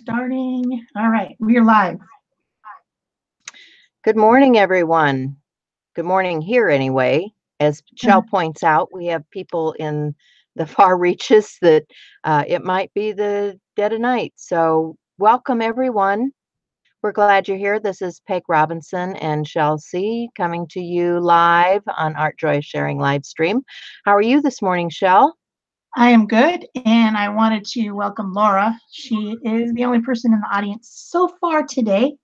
Starting. All right, we are live. Good morning, everyone. Good morning here, anyway. As Shell points out, we have people in the far reaches that it might be the dead of night. So, welcome, everyone. We're glad you're here. This is Peg Robinson and Shell C coming to you live on Art Joy Sharing live stream. How are you this morning, Shell? I am good, and I wanted to welcome Laura. She is the only person in the audience so far today.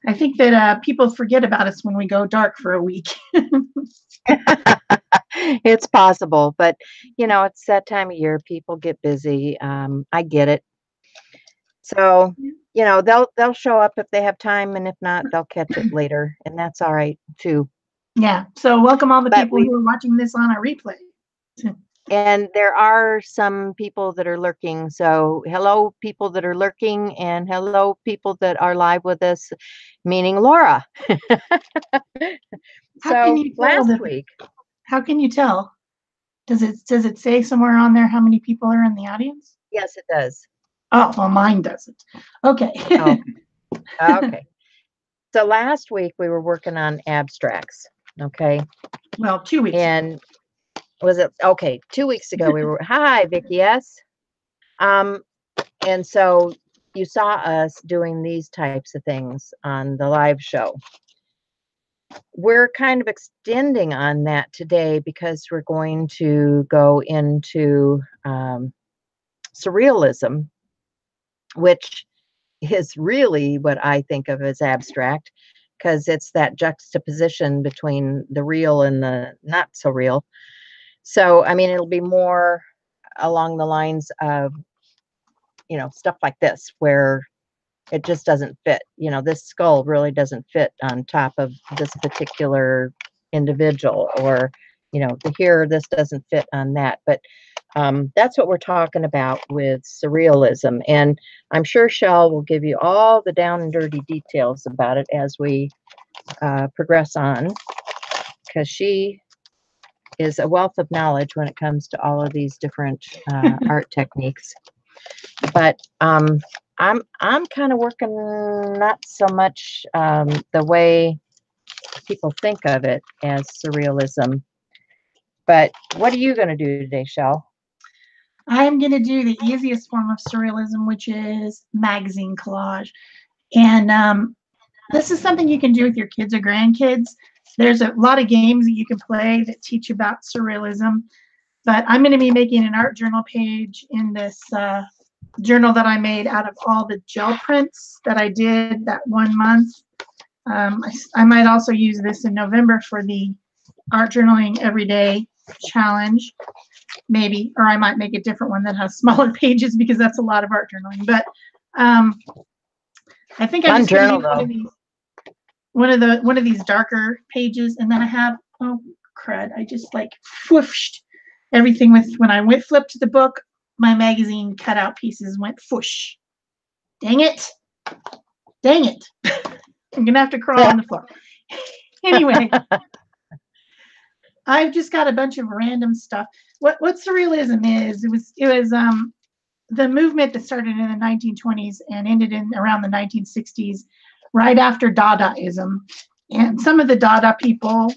I think that people forget about us when we go dark for a week. It's possible, but it's that time of year. People get busy. I get it. So, they'll show up if they have time, and if not, they'll catch it later, and that's all right too. Yeah. So welcome all the But people who are watching this on a replay. and there are some people that are lurking. So, hello, people that are lurking, and hello, people that are live with us, meaning Laura. How can So, you tell last that? week, How can you tell? Does it say somewhere on there how many people are in the audience? yes, it does. Oh, well, mine doesn't. Okay. Oh, okay. So, last week we were working on abstracts. Okay. Well, 2 weeks ago. And was it okay? 2 weeks ago we were, hi, Vicky S. Um, and so you saw us doing these types of things on the live show. We're kind of extending on that today because we're going to go into surrealism, which is really what I think of as abstract, because it's that juxtaposition between the real and the not so real. So, I mean, it'll be more along the lines of, stuff like this, where it just doesn't fit. This skull really doesn't fit on top of this particular individual, or, here, this doesn't fit on that. But that's what we're talking about with surrealism. And I'm sure Shell will give you all the down and dirty details about it as we progress on, because she is a wealth of knowledge when it comes to all of these different art techniques. But I'm kind of working not so much the way people think of it as surrealism. But what are you going to do today, Shell? I'm going to do the easiest form of surrealism, which is magazine collage. And this is something you can do with your kids or grandkids. There's a lot of games that you can play that teach about surrealism. But I'm going to be making an art journal page in this journal that I made out of all the gel prints that I did that 1 month. I might also use this in November for the art journaling everyday challenge, maybe, or I might make a different one that has smaller pages because that's a lot of art journaling. But I think I'm just going to use one of these darker pages, and then I have, oh crud, I just like whooshed everything with, when I flipped the book, my magazine cutout pieces went whoosh. Dang it. Dang it. I'm going to have to crawl on the floor. Anyway, I've just got a bunch of random stuff. What surrealism is, it was the movement that started in the 1920s and ended in around the 1960s, right after Dadaism. And some of the Dada people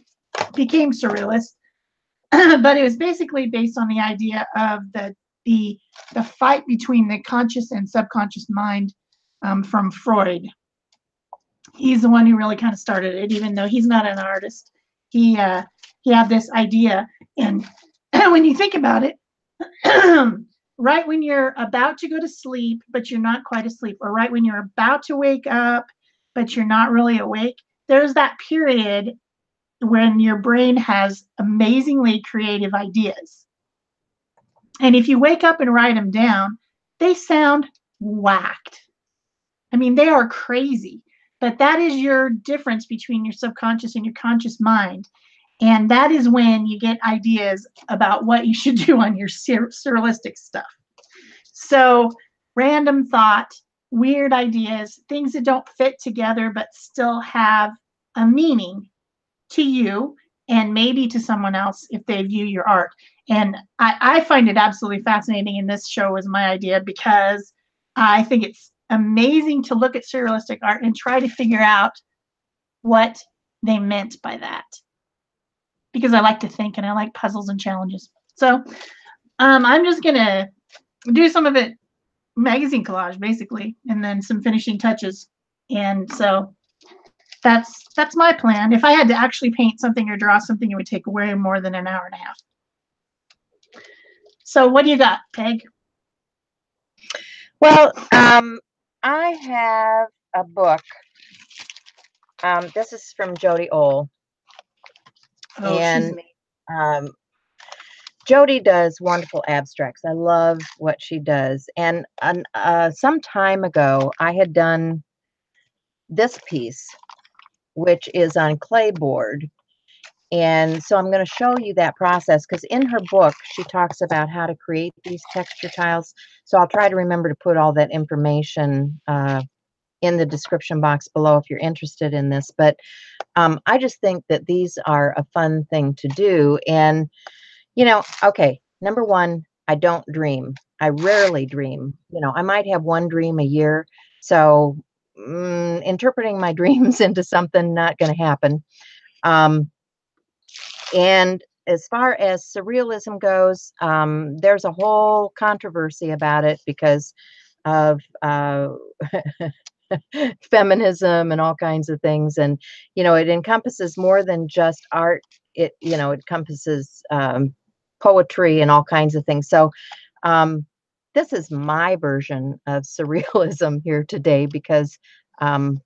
became surrealists, but it was basically based on the idea of the fight between the conscious and subconscious mind from Freud. He's the one who really kind of started it, even though he's not an artist. He had this idea, and when you think about it, right when you're about to go to sleep, but you're not quite asleep, or right when you're about to wake up, but you're not really awake, there's that period when your brain has amazingly creative ideas. And if you wake up and write them down, they sound whacked. I mean, they are crazy, but that is your difference between your subconscious and your conscious mind. And that is when you get ideas about what you should do on your surrealistic stuff. So, random thought, weird ideas, things that don't fit together but still have a meaning to you and maybe to someone else if they view your art. And I find it absolutely fascinating, and this show was my idea because I think it's amazing to look at surrealistic art and try to figure out what they meant by that, because I like to think and I like puzzles and challenges. So I'm just gonna do some of it magazine collage basically, and then some finishing touches. And so that's my plan. If I had to actually paint something or draw something, it would take way more than an hour and a half. So what do you got, Peg? Well, I have a book. This is from Jody Ohl. Oh, she's amazing. Jody does wonderful abstracts. I love what she does. And some time ago, I had done this piece, which is on clay board. And so I'm going to show you that process, because in her book, she talks about how to create these texture tiles. So I'll try to remember to put all that information in the description box below if you're interested in this. But I just think that these are a fun thing to do. And, you know, okay, number one, I don't dream. I rarely dream. You know, I might have one dream a year. So interpreting my dreams into something not going to happen. And as far as surrealism goes, there's a whole controversy about it because of feminism and all kinds of things. And, you know, it encompasses more than just art. It, you know, it encompasses poetry and all kinds of things. So this is my version of surrealism here today, because I'm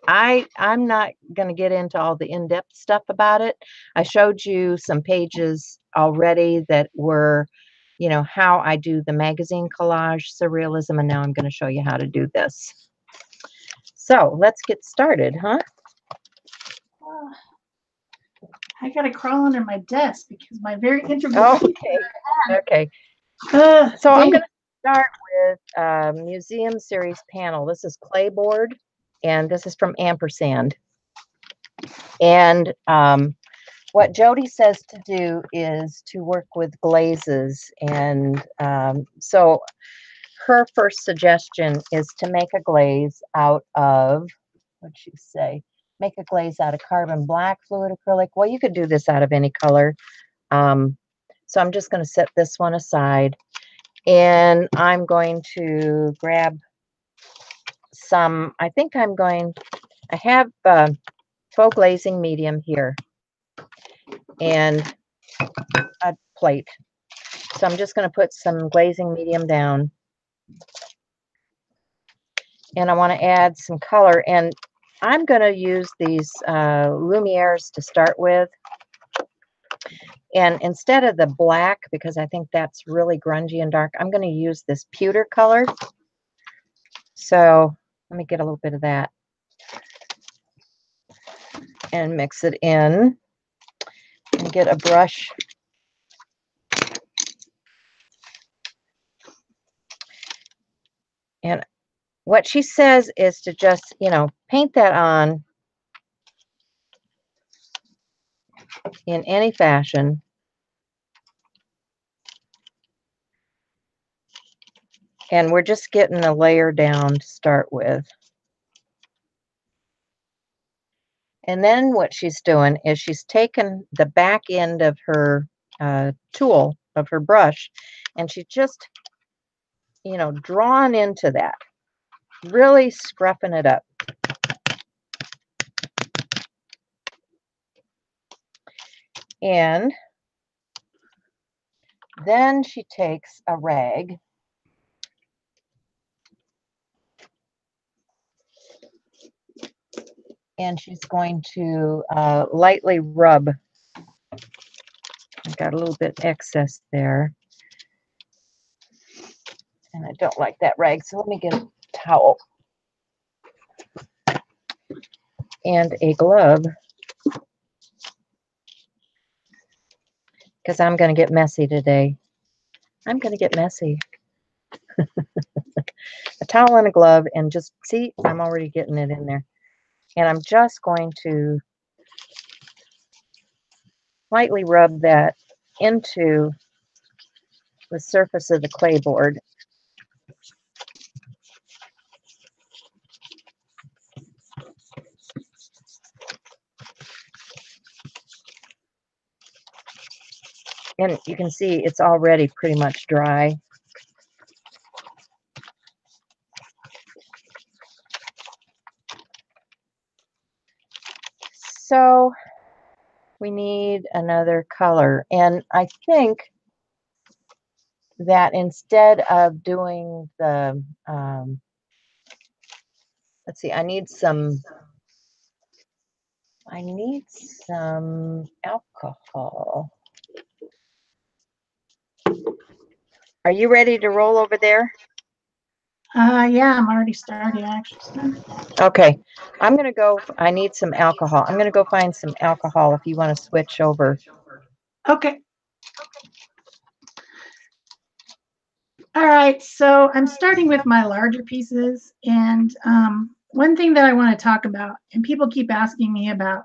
not going to get into all the in-depth stuff about it. I showed you some pages already that were, you know, how I do the magazine collage surrealism, and now I'm going to show you how to do this. So let's get started, huh? I gotta crawl under my desk because my very integral. Oh, okay. So I'm going to start with Museum Series panel. This is clay board, and this is from Ampersand. And what Jody says to do is to work with glazes. And so her first suggestion is to make a glaze out of, what'd she say? Make a glaze out of carbon black fluid acrylic. Well, you could do this out of any color. So I'm just going to set this one aside. And I'm going to grab some, I have faux glazing medium here and a plate. So I'm just going to put some glazing medium down. And I want to add some color. And I'm going to use these Lumieres to start with. And instead of the black, because I think that's really grungy and dark, I'm going to use this pewter color. So let me get a little bit of that and mix it in and get a brush. And what she says is to just, you know, paint that on in any fashion. And we're just getting a layer down to start with. And then what she's doing is she's taken the back end of her tool, of her brush, and she's just, you know, drawn into that, really scruffing it up. And then she takes a rag and she's going to lightly rub. I've got a little bit excess there. And I don't like that rag, so let me get a towel and a glove, because I'm going to get messy today. I'm going to get messy. A towel and a glove, and just see, I'm already getting it in there. And I'm just going to lightly rub that into the surface of the clay board. And you can see it's already pretty much dry. So we need another color. And I think that instead of doing the, let's see, I need some alcohol. Are you ready to roll over there? Yeah, I'm already starting actually. Okay, I'm gonna go, I need some alcohol. I'm gonna go find some alcohol if you want to switch over. Okay. All right, so I'm starting with my larger pieces, and one thing that I want to talk about, and people keep asking me about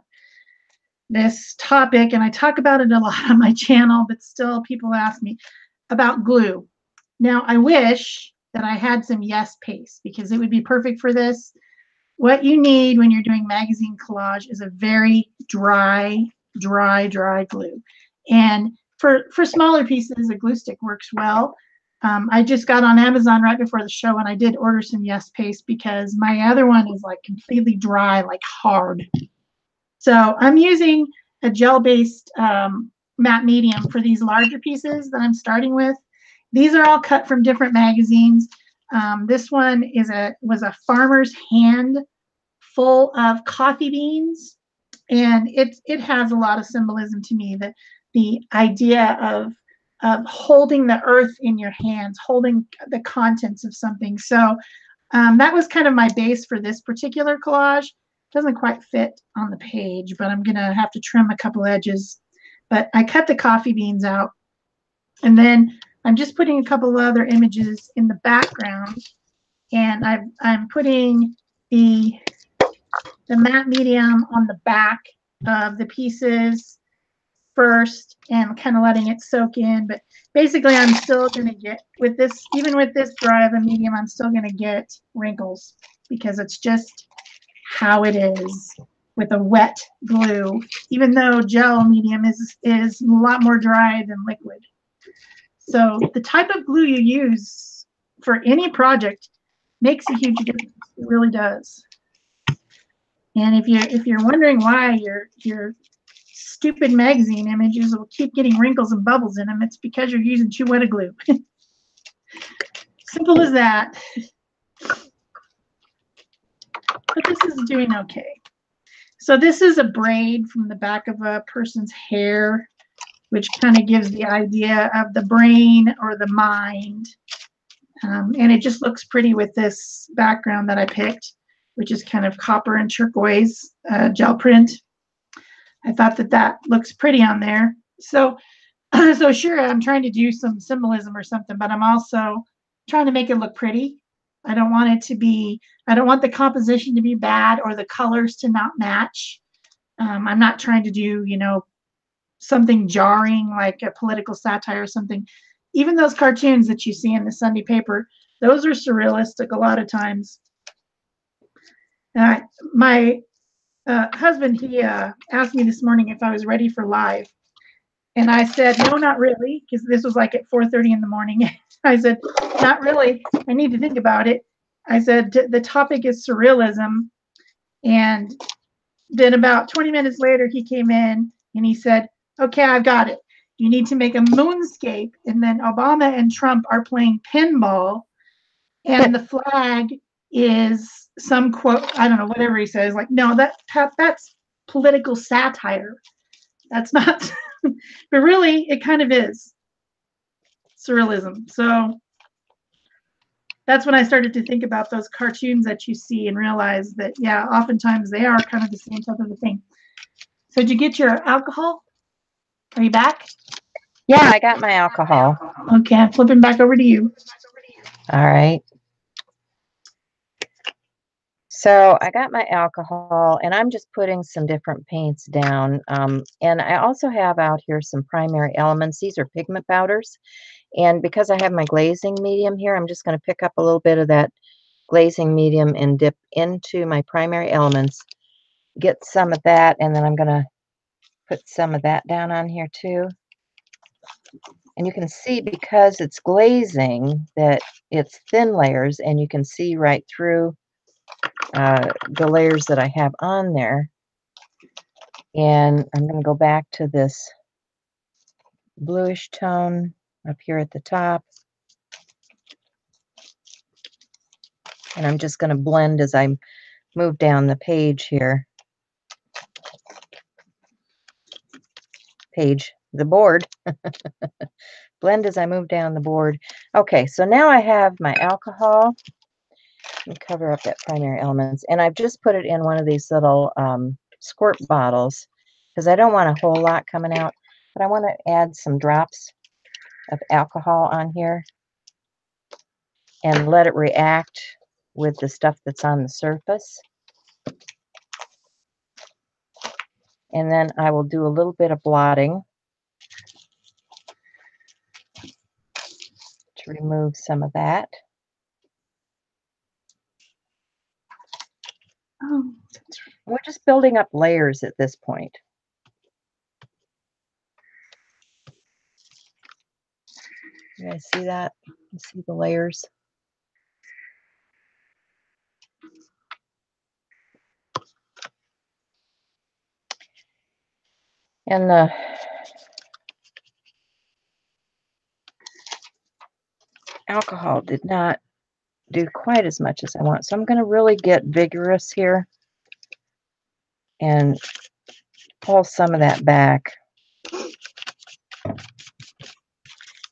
this topic, and I talk about it a lot on my channel, but still people ask me about glue. Now, I wish that I had some Yes paste because it would be perfect for this. What you need when you're doing magazine collage is a very dry glue. And for smaller pieces, a glue stick works well. I just got on Amazon right before the show, and I did order some Yes paste because my other one is like completely dry, like hard. So I'm using a gel-based matte medium for these larger pieces that I'm starting with. These are all cut from different magazines. This one was a farmer's hand full of coffee beans, and it has a lot of symbolism to me. That the idea of holding the earth in your hands, holding the contents of something. So that was kind of my base for this particular collage. Doesn't quite fit on the page, but I'm gonna have to trim a couple edges. But I cut the coffee beans out, and then I'm just putting a couple of other images in the background, and I'm putting the matte medium on the back of the pieces first and kind of letting it soak in. But basically, I'm still going to get, with this, even with this dry of a medium, I'm still going to get wrinkles because it's just how it is with a wet glue, even though gel medium is a lot more dry than liquid. So the type of glue you use for any project makes a huge difference. It really does. And if you're wondering why your stupid magazine images will keep getting wrinkles and bubbles in them, it's because you're using too wet a glue. Simple as that. But this is doing okay. So this is a braid from the back of a person's hair, which kind of gives the idea of the brain or the mind. And it just looks pretty with this background that I picked, which is kind of copper and turquoise gel print. I thought that looks pretty on there. So, so sure, I'm trying to do some symbolism or something, but I'm also trying to make it look pretty. I don't want it to be, I don't want the composition to be bad or the colors to not match. I'm not trying to do, something jarring like a political satire or something. Even those cartoons that you see in the Sunday paper, those are surrealistic a lot of times. My husband, he asked me this morning if I was ready for live. And I said, no, not really, because this was like at 4:30 in the morning. I said, not really. I need to think about it. I said, the topic is surrealism. And then about 20 minutes later, he came in and he said, okay, I've got it. You need to make a moonscape. And then Obama and Trump are playing pinball. And the flag is some quote, I don't know, whatever he says. Like, no, that's political satire. That's not, but really, it kind of is surrealism. So that's when I started to think about those cartoons that you see and realize that, yeah, oftentimes they are kind of the same type of a thing. So did you get your alcohol? Are you back? Yeah, I got my alcohol. Okay, I'm flipping back over to you. All right. So I got my alcohol, and I'm just putting some different paints down. And I also have out here some primary elements. These are pigment powders. And because I have my glazing medium here, I'm just going to pick up a little bit of that glazing medium and dip into my primary elements, get some of that, and then I'm going to put some of that down on here too. And you can see because it's glazing that it's thin layers, and you can see right through the layers that I have on there. And I'm going to go back to this bluish tone up here at the top. And I'm just going to blend as I move down the page here. The board. Blend as I move down the board. Okay, so now I have my alcohol. And cover up that primary elements. And I've just put it in one of these little squirt bottles because I don't want a whole lot coming out, but I want to add some drops of alcohol on here and let it react with the stuff that's on the surface. And then I will do a little bit of blotting to remove some of that. Oh, We're just building up layers at this point. You guys see that? You see the layers? And the alcohol did not do quite as much as I want. So I'm going to really get vigorous here and pull some of that back.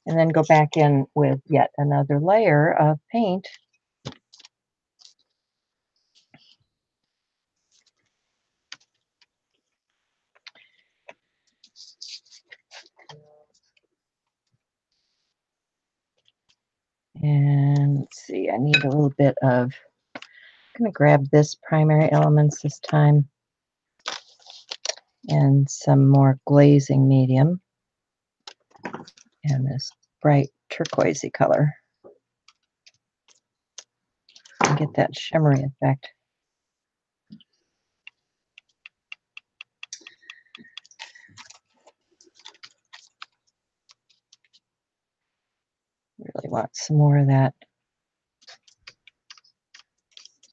And then go back in with yet another layer of paint. And let's see, I need a little bit of, I'm going to grab this primary elements this time and some more glazing medium and this bright turquoisey color and get that shimmery effect. Really want some more of that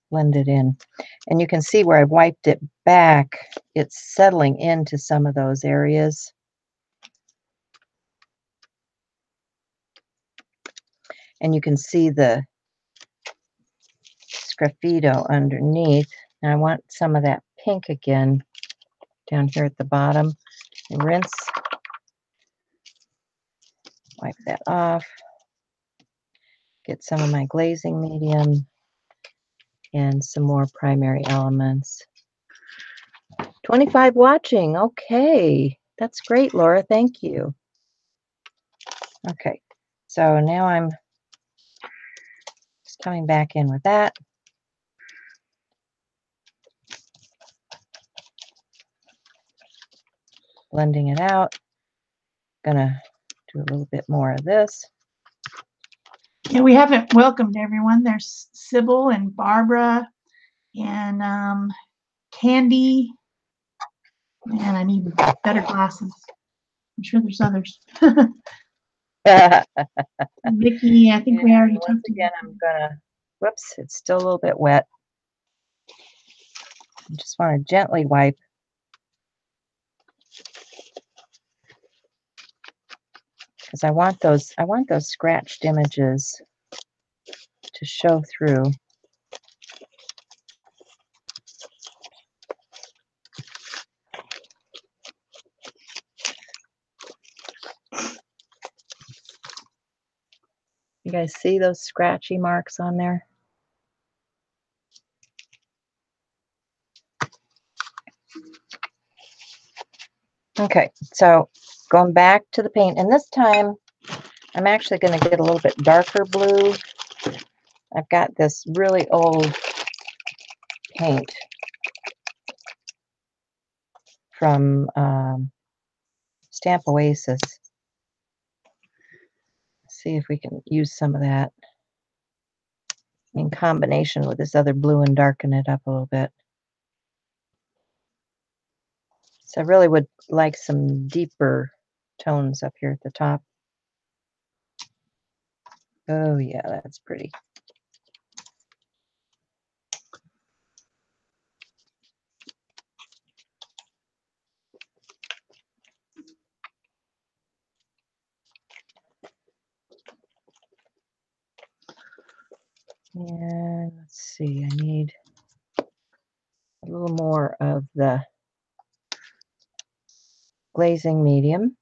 blended in. And you can see where I've wiped it back, it's settling into some of those areas. And you can see the sgraffito underneath. And I want some of that pink again down here at the bottom. And rinse. Wipe that off. Get some of my glazing medium and some more primary elements. 25 watching. Okay. That's great, Laura. Thank you. Okay. So now I'm just coming back in with that. Blending it out. Gonna do a little bit more of this. yeah, we haven't welcomed everyone. There's Sybil and Barbara and Candy. Man, I need better glasses. I'm sure there's others. Vicky, I think we already once talked again, about. I'm gonna, whoops, it's still a little bit wet. I just want to gently wipe. Because I want those scratched images to show through. You guys see those scratchy marks on there? Okay, so going back to the paint, and this time I'm actually going to get a little bit darker blue. I've got this really old paint from Stamp Oasis. See if we can use some of that in combination with this other blue and darken it up a little bit. So I really would like some deeper tones up here at the top. Oh yeah, that's pretty. And let's see, I need a little more of the glazing medium.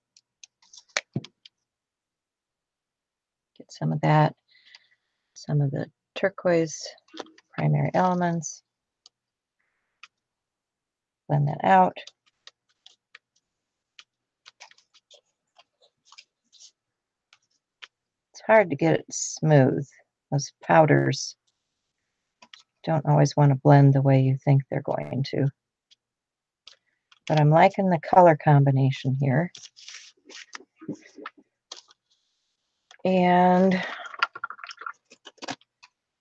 Get some of that, some of the turquoise primary elements. Blend that out. It's hard to get it smooth. Those powders don't always want to blend the way you think they're going to. But I'm liking the color combination here. And a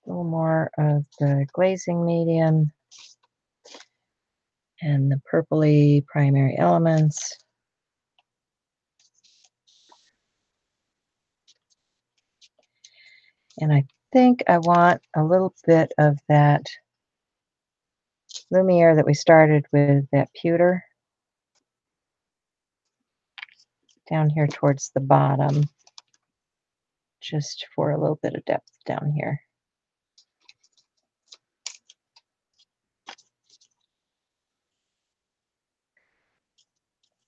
little more of the glazing medium and the purpley primary elements. And I think I want a little bit of that Lumiere that we started with, that pewter, down here towards the bottom, just for a little bit of depth down here.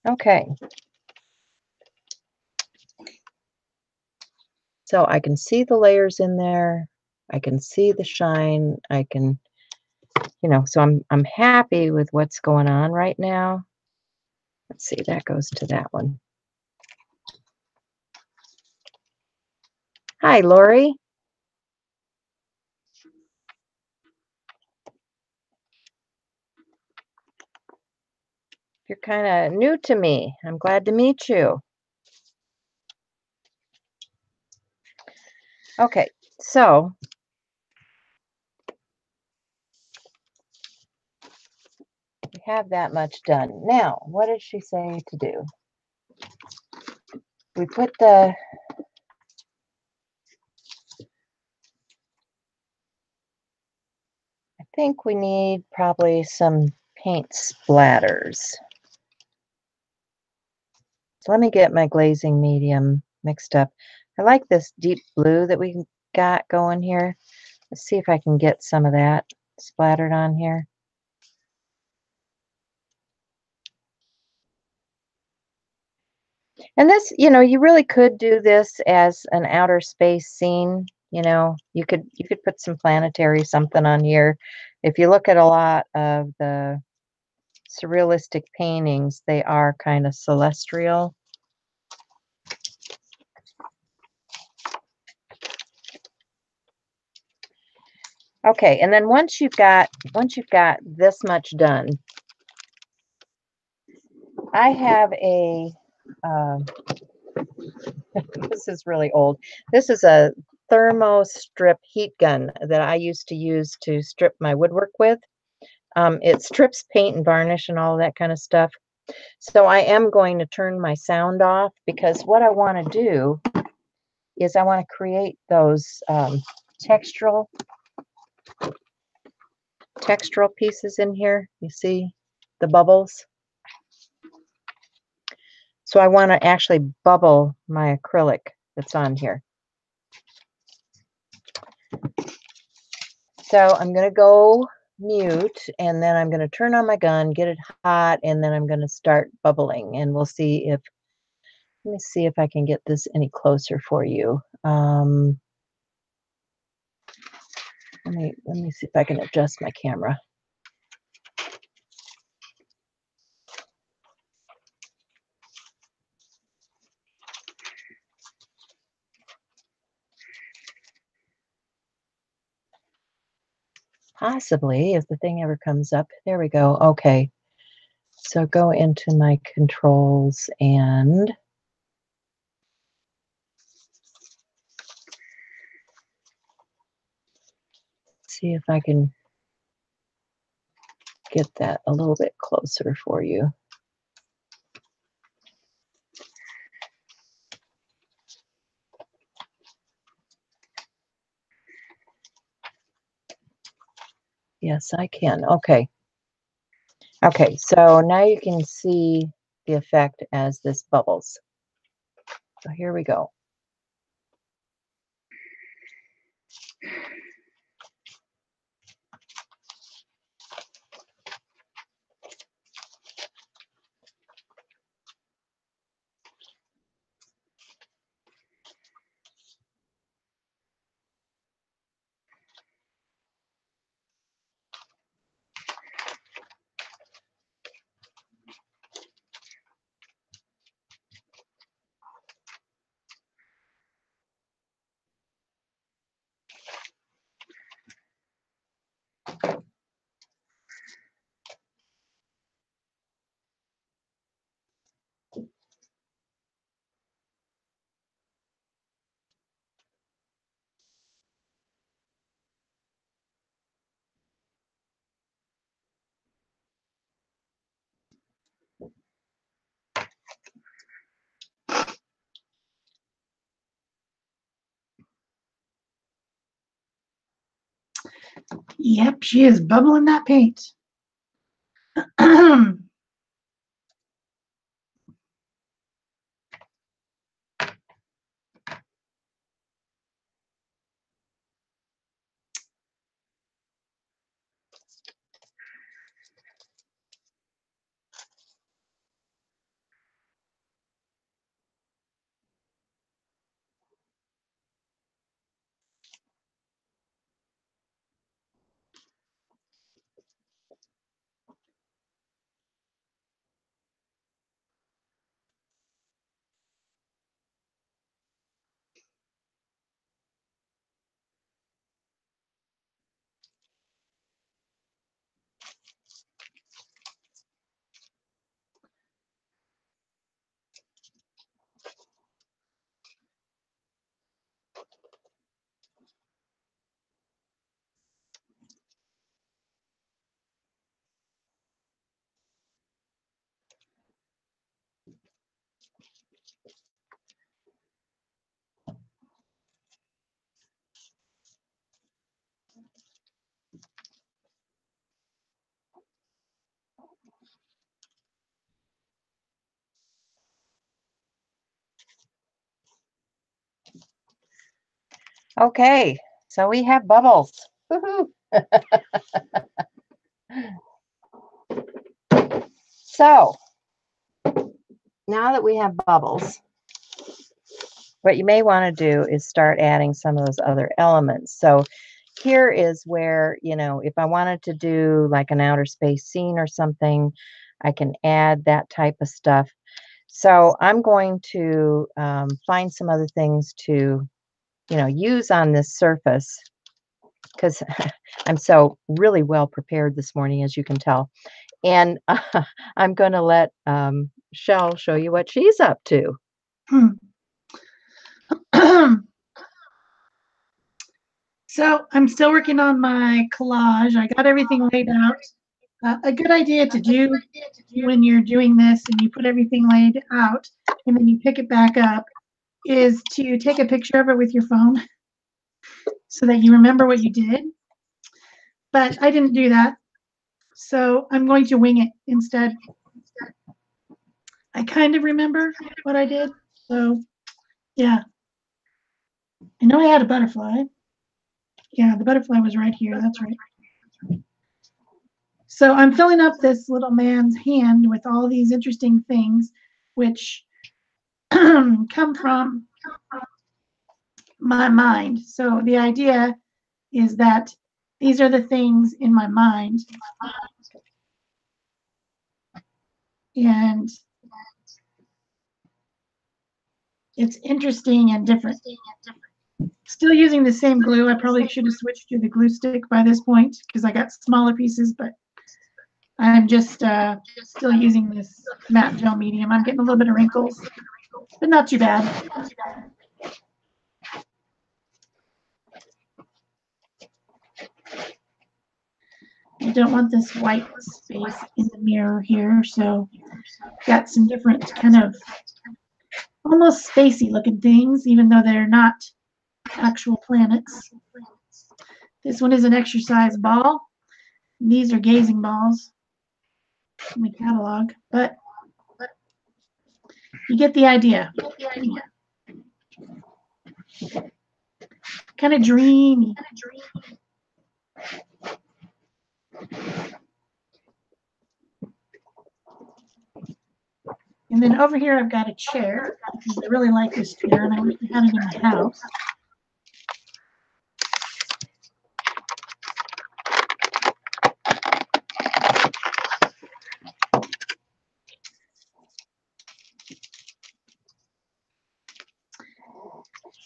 Okay. So I can see the layers in there. I can see the shine. I can, so I'm happy with what's going on right now. Let's see, that goes to that one. Hi, Lori. You're kind of new to me. I'm glad to meet you. Okay, so we have that much done. Now, what did she say to do? We put the I think we need probably some paint splatters. So let me get my glazing medium mixed up. I like this deep blue that we got going here. Let's see if I can get some of that splattered on here. And this, you really could do this as an outer space scene. You could put some planetary something on here. If you look at a lot of the surrealistic paintings, they are kind of celestial. Okay, and then once you've got this much done, I have a this is really old. This is a thermo strip heat gun that I used to use to strip my woodwork with. It strips paint and varnish and all that kind of stuff. So I am going to turn my sound off, because what I want to do is I want to create those textural pieces in here. You see the bubbles? So I want to actually bubble my acrylic that's on here. So I'm going to go mute, and then I'm going to turn on my gun, get it hot, and then I'm going to start bubbling, and we'll see if, let me see if I can get this any closer for you. Let me see if I can adjust my camera. Possibly, if the thing ever comes up. There we go. Okay. So go into my controls and see if I can get that a little bit closer for you. Yes, I can. Okay. Okay, so now you can see the effect as this bubbles. So here we go. Yep, she is bubbling that paint. Okay, so we have bubbles. Woohoo! So now that we have bubbles, what you may want to do is start adding some of those other elements. So here is where, if I wanted to do like an outer space scene or something, I can add that type of stuff. So I'm going to find some other things to, use on this surface because I'm so really well prepared this morning, as you can tell. And I'm going to let Shell show you what she's up to. So I'm still working on my collage. I got everything laid out. A good idea to do when you're doing this and you put everything laid out and then you pick it back up is to take a picture of it with your phone so that you remember what you did. But I didn't do that. So I'm going to wing it instead. I kind of remember what I did. So yeah. I know I had a butterfly. Yeah, the butterfly was right here. That's right. So I'm filling up this little man's hand with all these interesting things, which come from my mind. So the idea is that these are the things in my mind. And it's interesting and different. Still using the same glue. I probably should have switched to the glue stick by this point because I got smaller pieces, but I'm just still using this matte gel medium. I'm getting a little bit of wrinkles, but not too bad. I don't want this white space in the mirror here, so got some different kind of almost spacey looking things, even though they're not actual planets. This one is an exercise ball. These are gazing balls in the catalog, but you get the idea. Kind of dreamy. And then over here, I've got a chair because I really like this chair and I wish I had it in my house.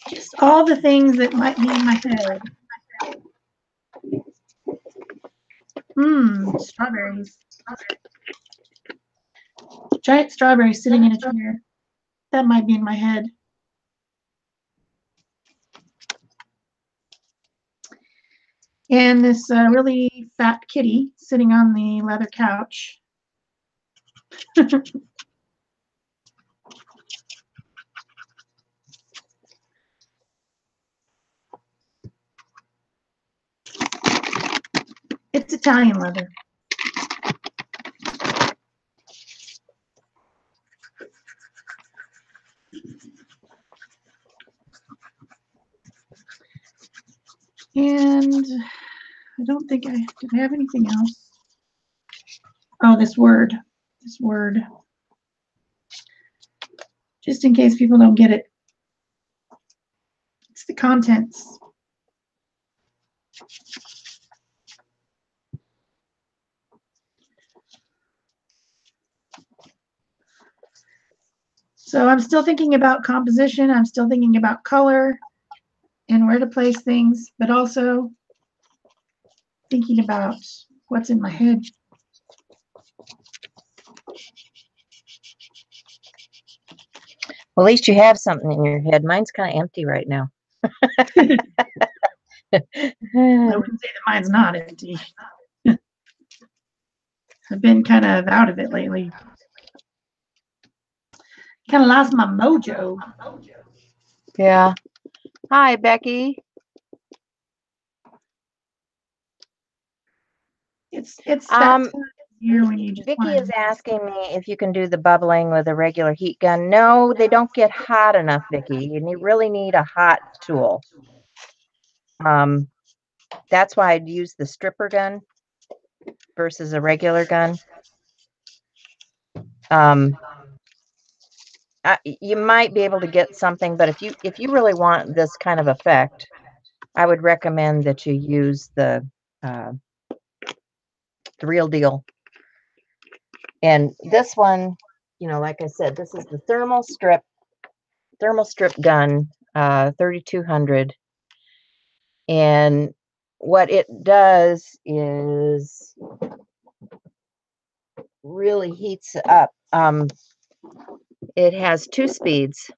Just all the things that might be in my head. Strawberries. Giant strawberries sitting in a chair. That might be in my head. And this really fat kitty sitting on the leather couch. It's Italian leather. And I don't think did I have anything else? Oh, this word. This word. Just in case people don't get it. It's the contents. So I'm still thinking about composition. I'm still thinking about color and where to place things, but also thinking about what's in my head. Well, at least you have something in your head. Mine's kind of empty right now. I wouldn't say that mine's not empty. I've been kind of out of it lately. Kind of lost my mojo. Yeah. Hi, Becky. It's that year when you just Vicky is asking me if you can do the bubbling with a regular heat gun. No, they don't get hot enough, Vicky. You really need a hot tool. That's why I'd use the stripper gun versus a regular gun. You might be able to get something, but if you really want this kind of effect, I would recommend that you use the real deal. And this one, you know, like I said, this is the thermal strip gun, 3200. And what it does is really heats up. It has 2 speeds,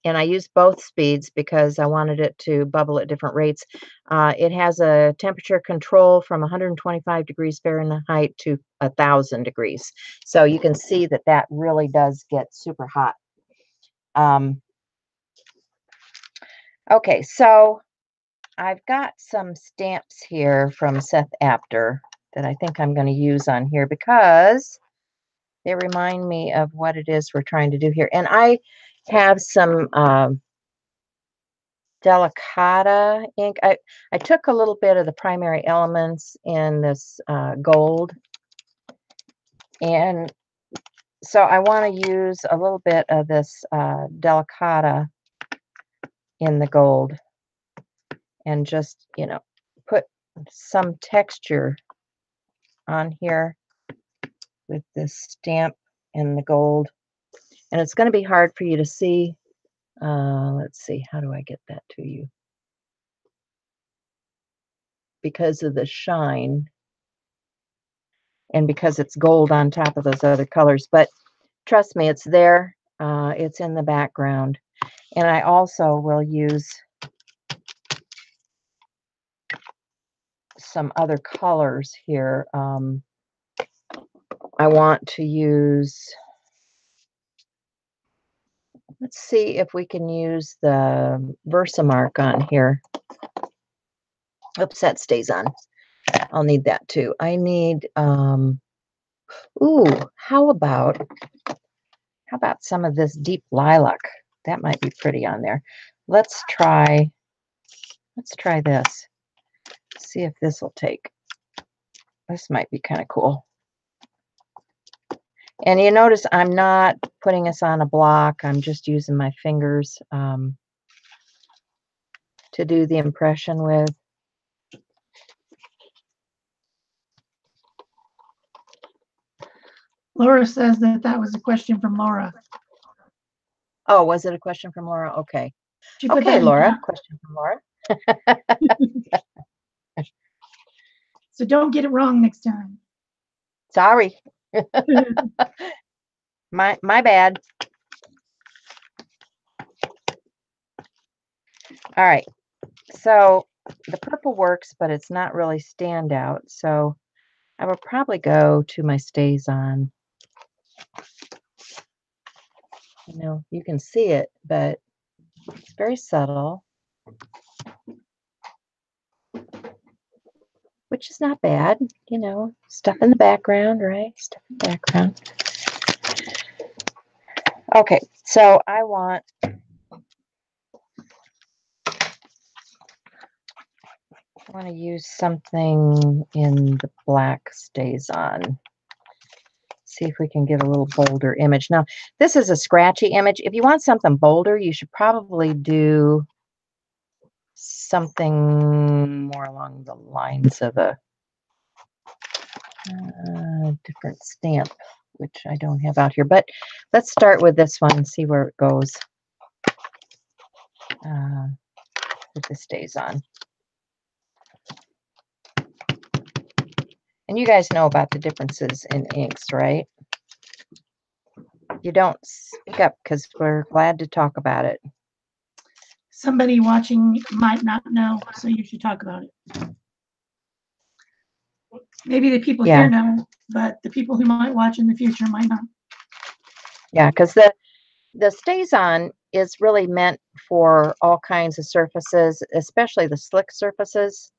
and I used both speeds because I wanted it to bubble at different rates. It has a temperature control from 125 degrees Fahrenheit to 1,000 degrees. So you can see that that really does get super hot. Okay, so I've got some stamps here from Seth Apter that I think I'm going to use on here because they remind me of what it is we're trying to do here. And I have some Delicata ink. I took a little bit of the primary elements in this gold. And so I want to use a little bit of this Delicata in the gold and just, you know, put some texture on here with this stamp and the gold. And it's going to be hard for you to see. Let's see, how do I get that to you? Because of the shine and because it's gold on top of those other colors. But trust me, it's there. It's in the background. And I also will use some other colors here. I want to use, let's see if we can use the Versamark on here. Oops, that stays on. I'll need that too. I need, ooh, how about some of this deep lilac? That might be pretty on there. Let's try this. See if this will take. This might be kind of cool. And you notice I'm not putting this on a block. I'm just using my fingers to do the impression with. Laura says that that was a question from Laura. Oh, was it a question from Laura? Okay. She put Okay, that in Laura. chat. Question from Laura. So don't get it wrong next time. Sorry. My bad. All right. So the purple works, but it's not really standout. So I will probably go to my stays on. You know, you can see it, but it's very subtle, which is not bad. You know, stuff in the background, right? Stuff in the background. Okay, so I want to use something in the black stays on. See if we can get a little bolder image. Now, this is a scratchy image. If you want something bolder, you should probably do something more along the lines of a different stamp, which I don't have out here. But let's start with this one and see where it goes. If this stays on. And you guys know about the differences in inks, right? You don't speak up because we're glad to talk about it. Somebody watching might not know, so you should talk about it. Maybe the people here know, but the people who might watch in the future might not. Yeah, because the stays on is really meant for all kinds of surfaces, especially the slick surfaces.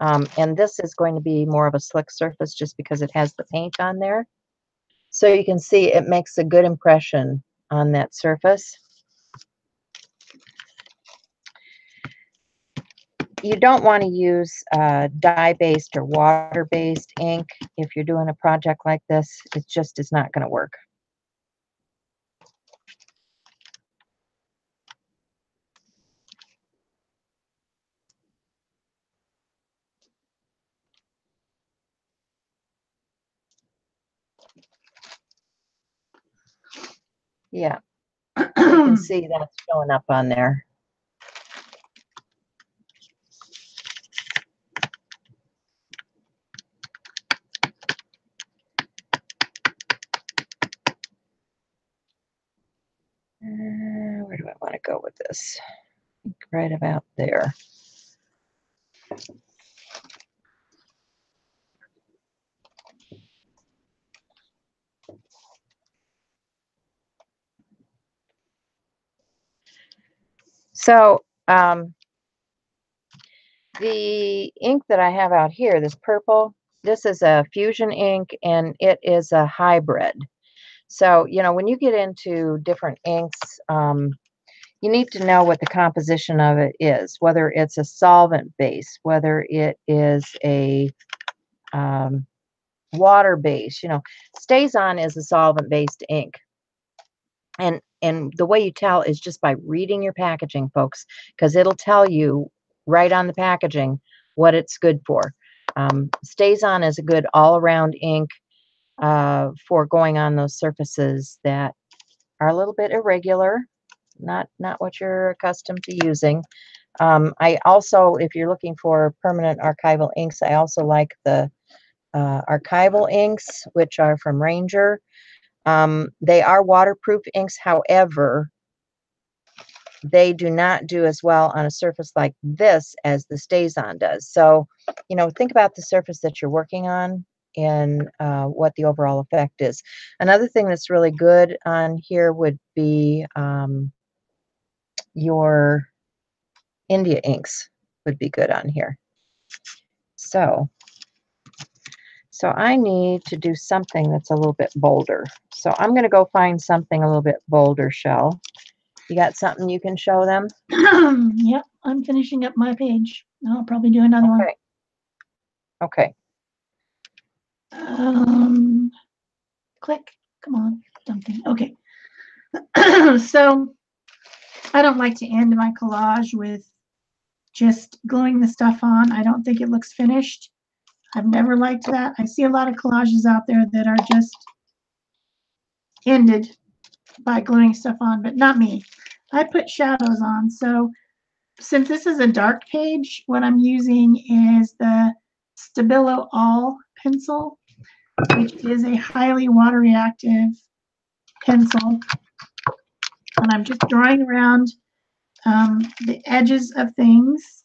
And this is going to be more of a slick surface just because it has the paint on there. So you can see it makes a good impression on that surface. You don't want to use dye-based or water-based ink if you're doing a project like this. It just is not going to work. Yeah, you can see that's showing up on there. Where do I want to go with this? Right about there. So the ink that I have out here, this purple, this is a fusion ink and it is a hybrid. So, you know, when you get into different inks, you need to know what the composition of it is, whether it's a solvent base, whether it is a water base. You know, Stays On is a solvent based ink. And the way you tell is just by reading your packaging, folks, because it'll tell you right on the packaging what it's good for. Stays On is a good all-around ink for going on those surfaces that are a little bit irregular, not what you're accustomed to using. I also, if you're looking for permanent archival inks, I also like the archival inks, which are from Ranger. They are waterproof inks. However, they do not do as well on a surface like this as the Stays On does. So, you know, think about the surface that you're working on and what the overall effect is. Another thing that's really good on here would be your India inks would be good on here. So So I need to do something that's a little bit bolder. So I'm going to go find something a little bit bolder, Shell. You got something you can show them? Yep, I'm finishing up my page. I'll probably do another one. Okay. Click. Come on, something. Okay. So I don't like to end my collage with just gluing the stuff on. I don't think it looks finished. I've never liked that. I see a lot of collages out there that are just ended by gluing stuff on, but not me. I put shadows on. So since this is a dark page, what I'm using is the Stabilo All pencil, which is a highly water reactive pencil. And I'm just drawing around the edges of things.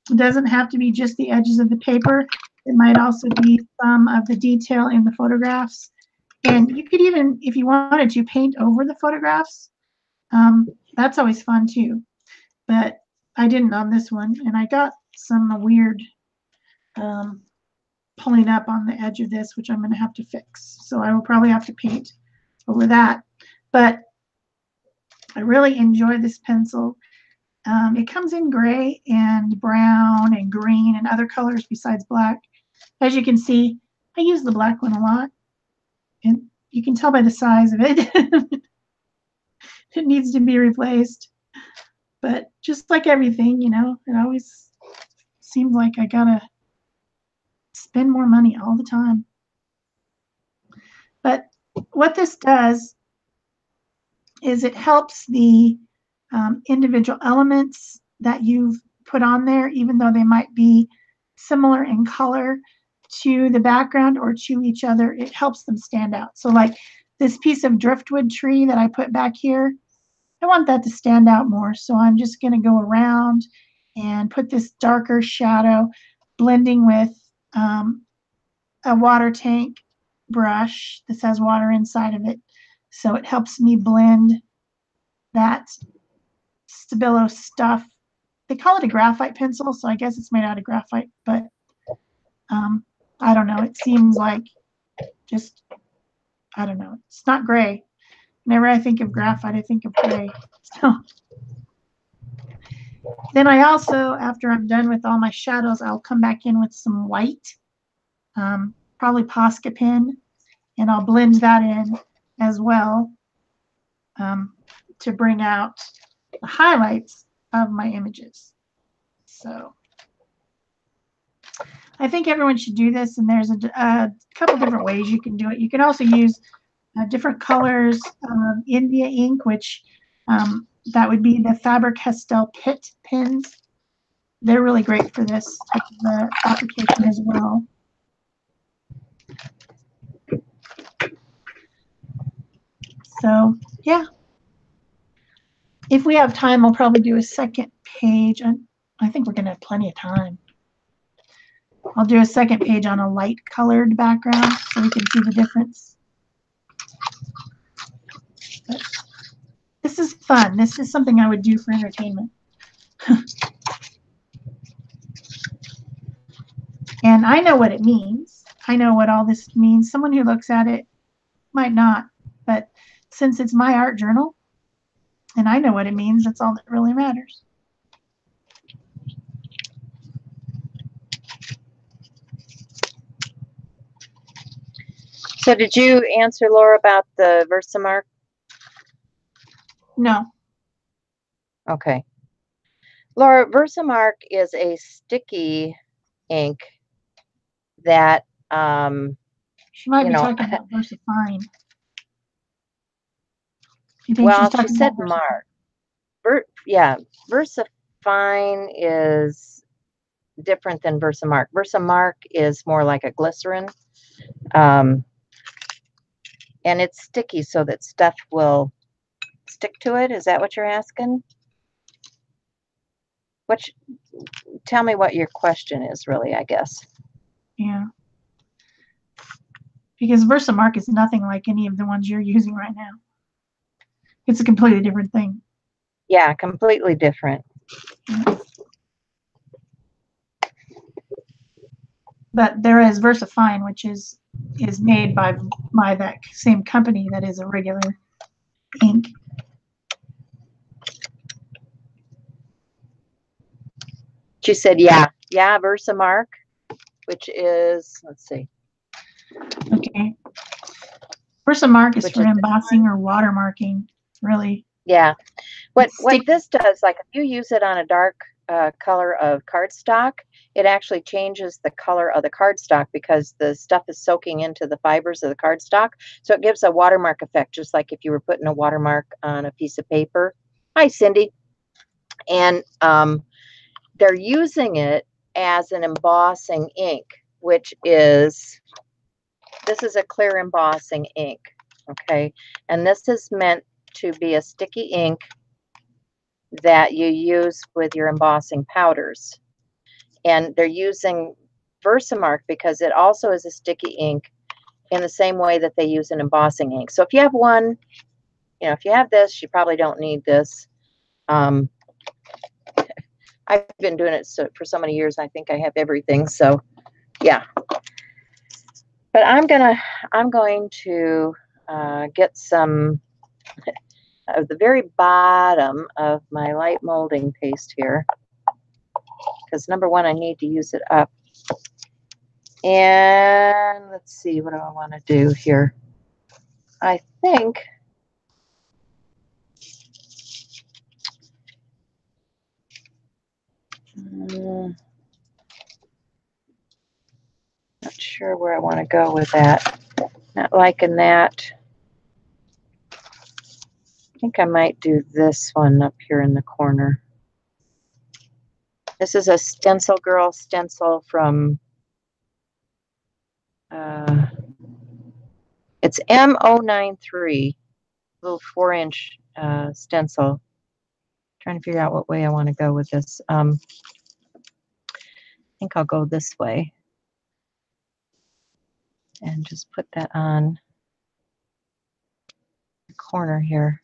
It doesn't have to be just the edges of the paper. It might also be some of the detail in the photographs. And you could even, if you wanted to, paint over the photographs. That's always fun too. But I didn't on this one. And I got some weird pulling up on the edge of this, which I'm going to have to fix. So I will probably have to paint over that. But I really enjoy this pencil. It comes in gray and brown and green and other colors besides black. As you can see, I use the black one a lot. And you can tell by the size of it. It needs to be replaced. But just like everything, you know, it always seems like I gotta spend more money all the time. But what this does is it helps the individual elements that you've put on there, even though they might be similar in color to the background or to each other, it helps them stand out. So like this piece of driftwood tree that I put back here, I want that to stand out more. So I'm just going to go around and put this darker shadow, blending with a water tank brush. This has water inside of it. So it helps me blend that Stabilo stuff. They call it a graphite pencil, so I guess it's made out of graphite, but I don't know. It seems like just, I don't know. It's not gray. Whenever I think of graphite, I think of gray. So then I also, after I'm done with all my shadows, I'll come back in with some white, probably Posca pen, and I'll blend that in as well to bring out the highlights of my images. So I think everyone should do this, and there's a couple different ways you can do it. You can also use different colors of India ink, which that would be the Faber-Castell Pitt pens. They're really great for this type of application as well. So yeah, if we have time, I'll probably do a second page. I think we're going to have plenty of time. I'll do a second page on a light colored background so we can see the difference. But this is fun. This is something I would do for entertainment. And I know what it means. I know what all this means. Someone who looks at it might not. But since it's my art journal and I know what it means, that's all that really matters. So did you answer Laura about the Versamark? No. Okay. Laura, Versamark is a sticky ink that she might be talking about VersaFine. You think well, she's talking she said about Mark. Yeah, VersaFine is different than Versamark. Versamark is more like a glycerin. And it's sticky so that stuff will stick to it. Is that what you're asking? Tell me what your question is, really, I guess. Yeah. Because Versamark is nothing like any of the ones you're using right now. It's a completely different thing. Yeah, completely different. but there is VersaFine, which is made by that same company that is a regular ink. She said, yeah, Versamark, which is, let's see. Okay. VersaMark is Which for is embossing or watermarking, really. Yeah. What Sticky. this does, like if you use it on a dark color of cardstock, it actually changes the color of the cardstock because the stuff is soaking into the fibers of the cardstock. So it gives a watermark effect, just like if you were putting a watermark on a piece of paper. Hi, Cindy. And they're using it as an embossing ink, which is, this is a clear embossing ink, okay? And this is meant to be a sticky ink that you use with your embossing powders. And they're using Versamark because it also is a sticky ink in the same way that they use an embossing ink. So if you have one, you know, if you have this, you probably don't need this. I've been doing it for so many years. I think I have everything. So yeah. But I'm going to get some of the very bottom of my light molding paste here, because number one, I need to use it up. And let's see, what do I want to do here? I think not sure where I want to go with that. Not liking that. I think I might do this one up here in the corner. This is a Stencil Girl stencil from, it's M093, little 4-inch stencil. Trying to figure out what way I want to go with this. I think I'll go this way and just put that on the corner here.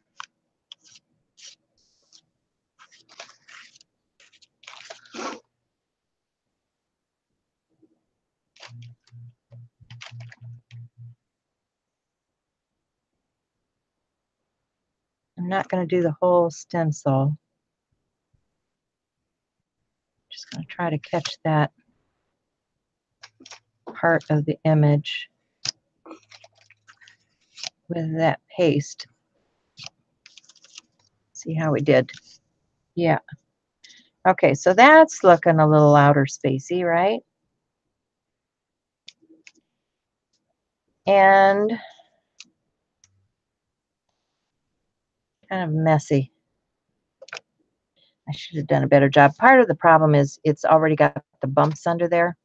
I'm not going to do the whole stencil. Just going to try to catch that part of the image with that paste. See how we did. Yeah. Okay, so that's looking a little outer spacey, right? And kind of messy. I should have done a better job. Part of the problem is it's already got the bumps under there.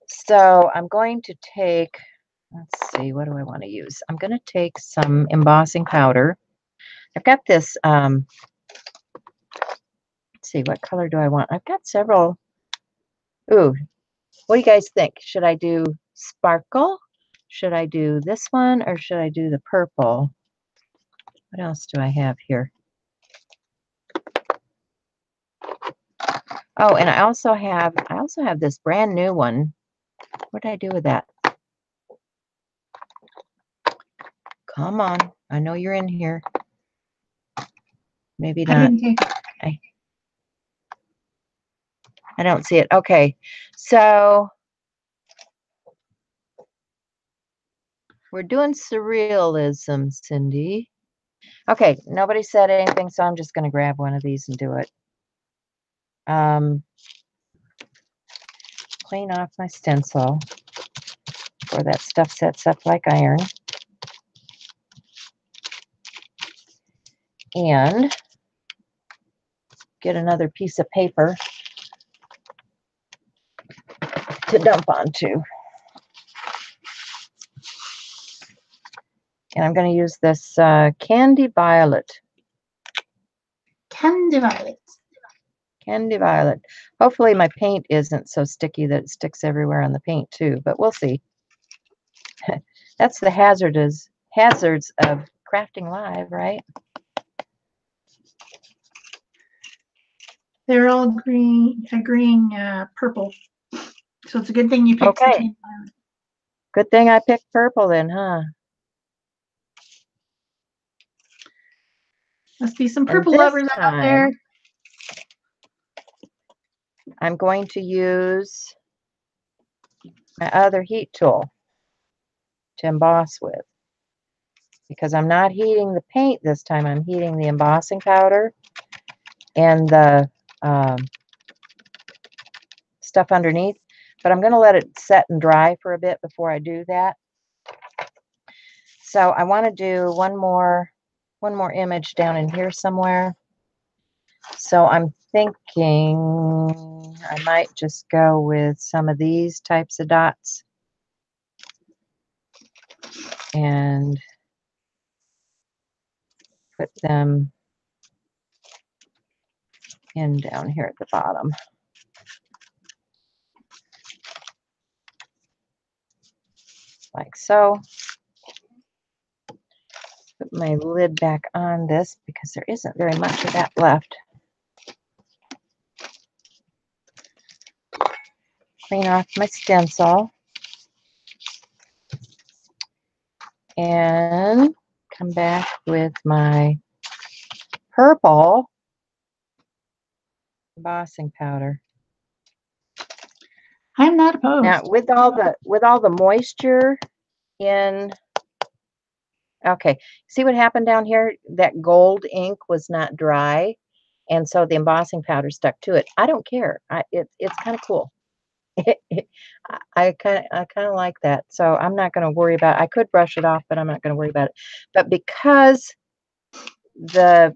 So I'm going to take, let's see, what do I want to use? I'm going to take some embossing powder. I've got this, let's see, what color do I want? I've got several. Ooh, what do you guys think? Should I do sparkle? Should I do this one or should I do the purple? What else do I have here? Oh, and I also have this brand new one. What did I do with that? Come on. I know you're in here. Maybe not. I didn't take it. I don't see it. Okay. So we're doing surrealism, Cindy. Okay. Nobody said anything, so I'm just going to grab one of these and do it. Clean off my stencil before that stuff sets up like iron. And get another piece of paper to dump onto. And I'm going to use this Candy Violet. Candy Violet. Candy Violet. Hopefully my paint isn't so sticky that it sticks everywhere on the paint too, but we'll see. That's the hazards of crafting live, right? They're all green, agreeing purple. So it's a good thing you picked the Okay. tan violet. Good thing I picked purple then, huh? Must be some And purple this lovers out there. time, I'm going to use my other heat tool to emboss with. Because I'm not heating the paint this time, I'm heating the embossing powder and the stuff underneath. But I'm going to let it set and dry for a bit before I do that. So I want to do one more image down in here somewhere. So I'm thinking I might just go with some of these types of dots and put them in down here at the bottom. Like so. Put my lid back on this because there isn't very much of that left. Clean off my stencil and come back with my purple embossing powder. I'm not opposed. Now with all the moisture in, okay, see what happened down here? That gold ink was not dry, and so the embossing powder stuck to it. I don't care. It's kind of cool. I kind of like that. So I'm not going to worry about it. I could brush it off, but I'm not going to worry about it. But because the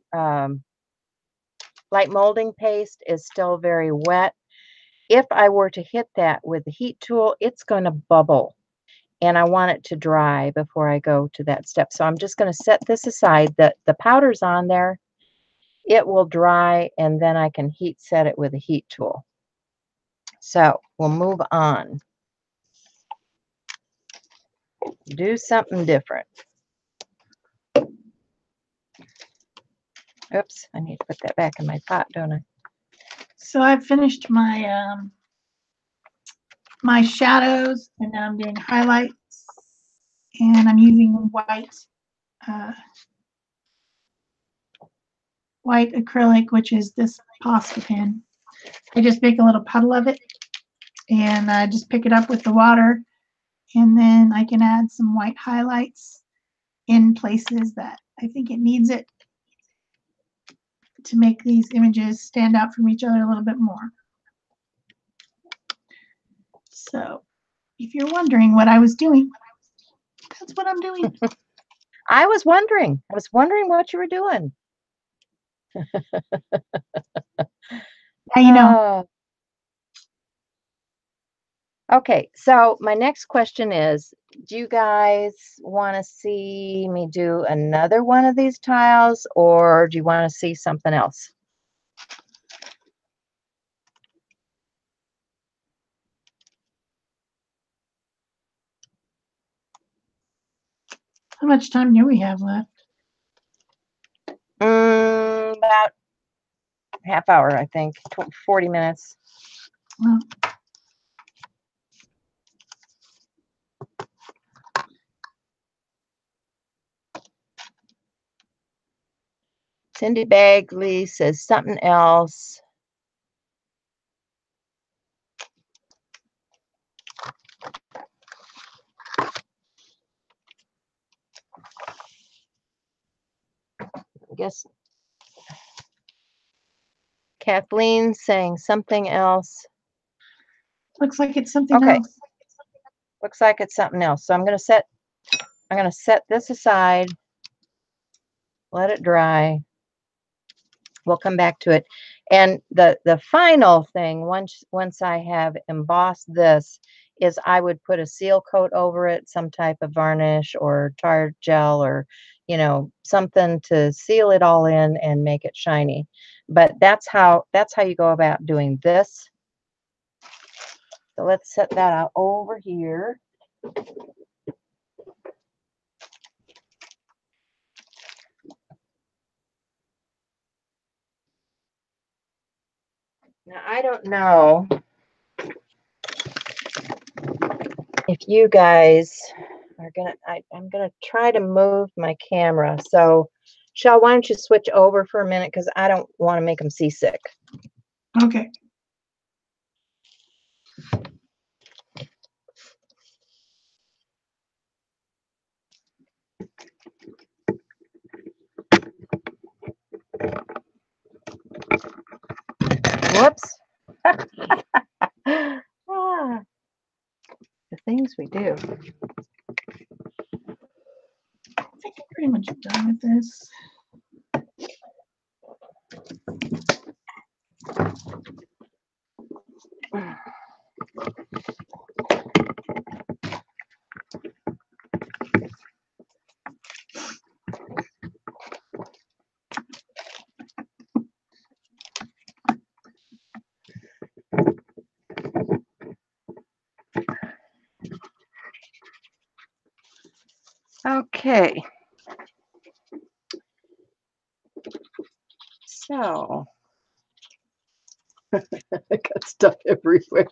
light molding paste is still very wet, if I were to hit that with the heat tool, it's going to bubble. And I want it to dry before I go to that step. So I'm just going to set this aside. The powder's on there. It will dry, and then I can heat set it with a heat tool. So we'll move on. Do something different. Oops, I need to put that back in my pot, don't I? So I've finished my my shadows, and now I'm doing highlights, and I'm using uh, white acrylic, which is this Posca pen. I just make a little puddle of it, and I just pick it up with the water, and then I can add some white highlights in places that I think it needs it to make these images stand out from each other a little bit more. So if you're wondering what I was doing, that's what I'm doing. I was wondering what you were doing. Now you know. Okay, so my next question is, do you guys want to see me do another one of these tiles, or do you want to see something else? How much time do we have left? About half hour, I think, 40 minutes. Well, Cindy Bagley says something else. I guess Kathleen saying something else. looks like it's something Okay. else. Looks like it's something else. So I'm going to set this aside. Let it dry. We'll come back to it. And the final thing, once I have embossed this, is I would put a seal coat over it, some type of varnish or tar gel, or something to seal it all in and make it shiny. But that's how you go about doing this. So let's set that out over here. Now I don't know if you guys are gonna, I'm gonna try to move my camera. So, Shell, why don't you switch over for a minute because I don't want to make them seasick. Okay. Whoops. Ah, the things we do. I think I'm pretty much done with this. Okay. So, I got stuff everywhere.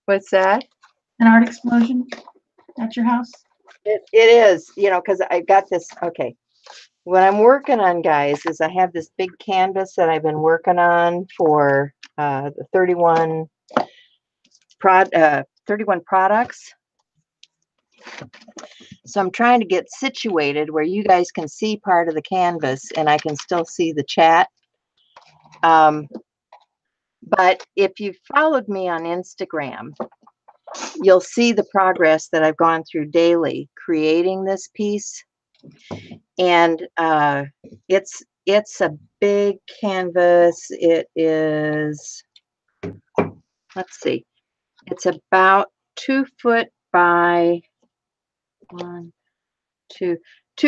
What's that? An art explosion at your house? It is, you know, because I got this. Okay. What I'm working on, guys, is I have this big canvas that I've been working on for the 31 products. So I'm trying to get situated where you guys can see part of the canvas and I can still see the chat. But if you followed me on Instagram, you'll see the progress that I've gone through daily creating this piece. And it's a big canvas. It is, let's see, it's about 2 foot by 2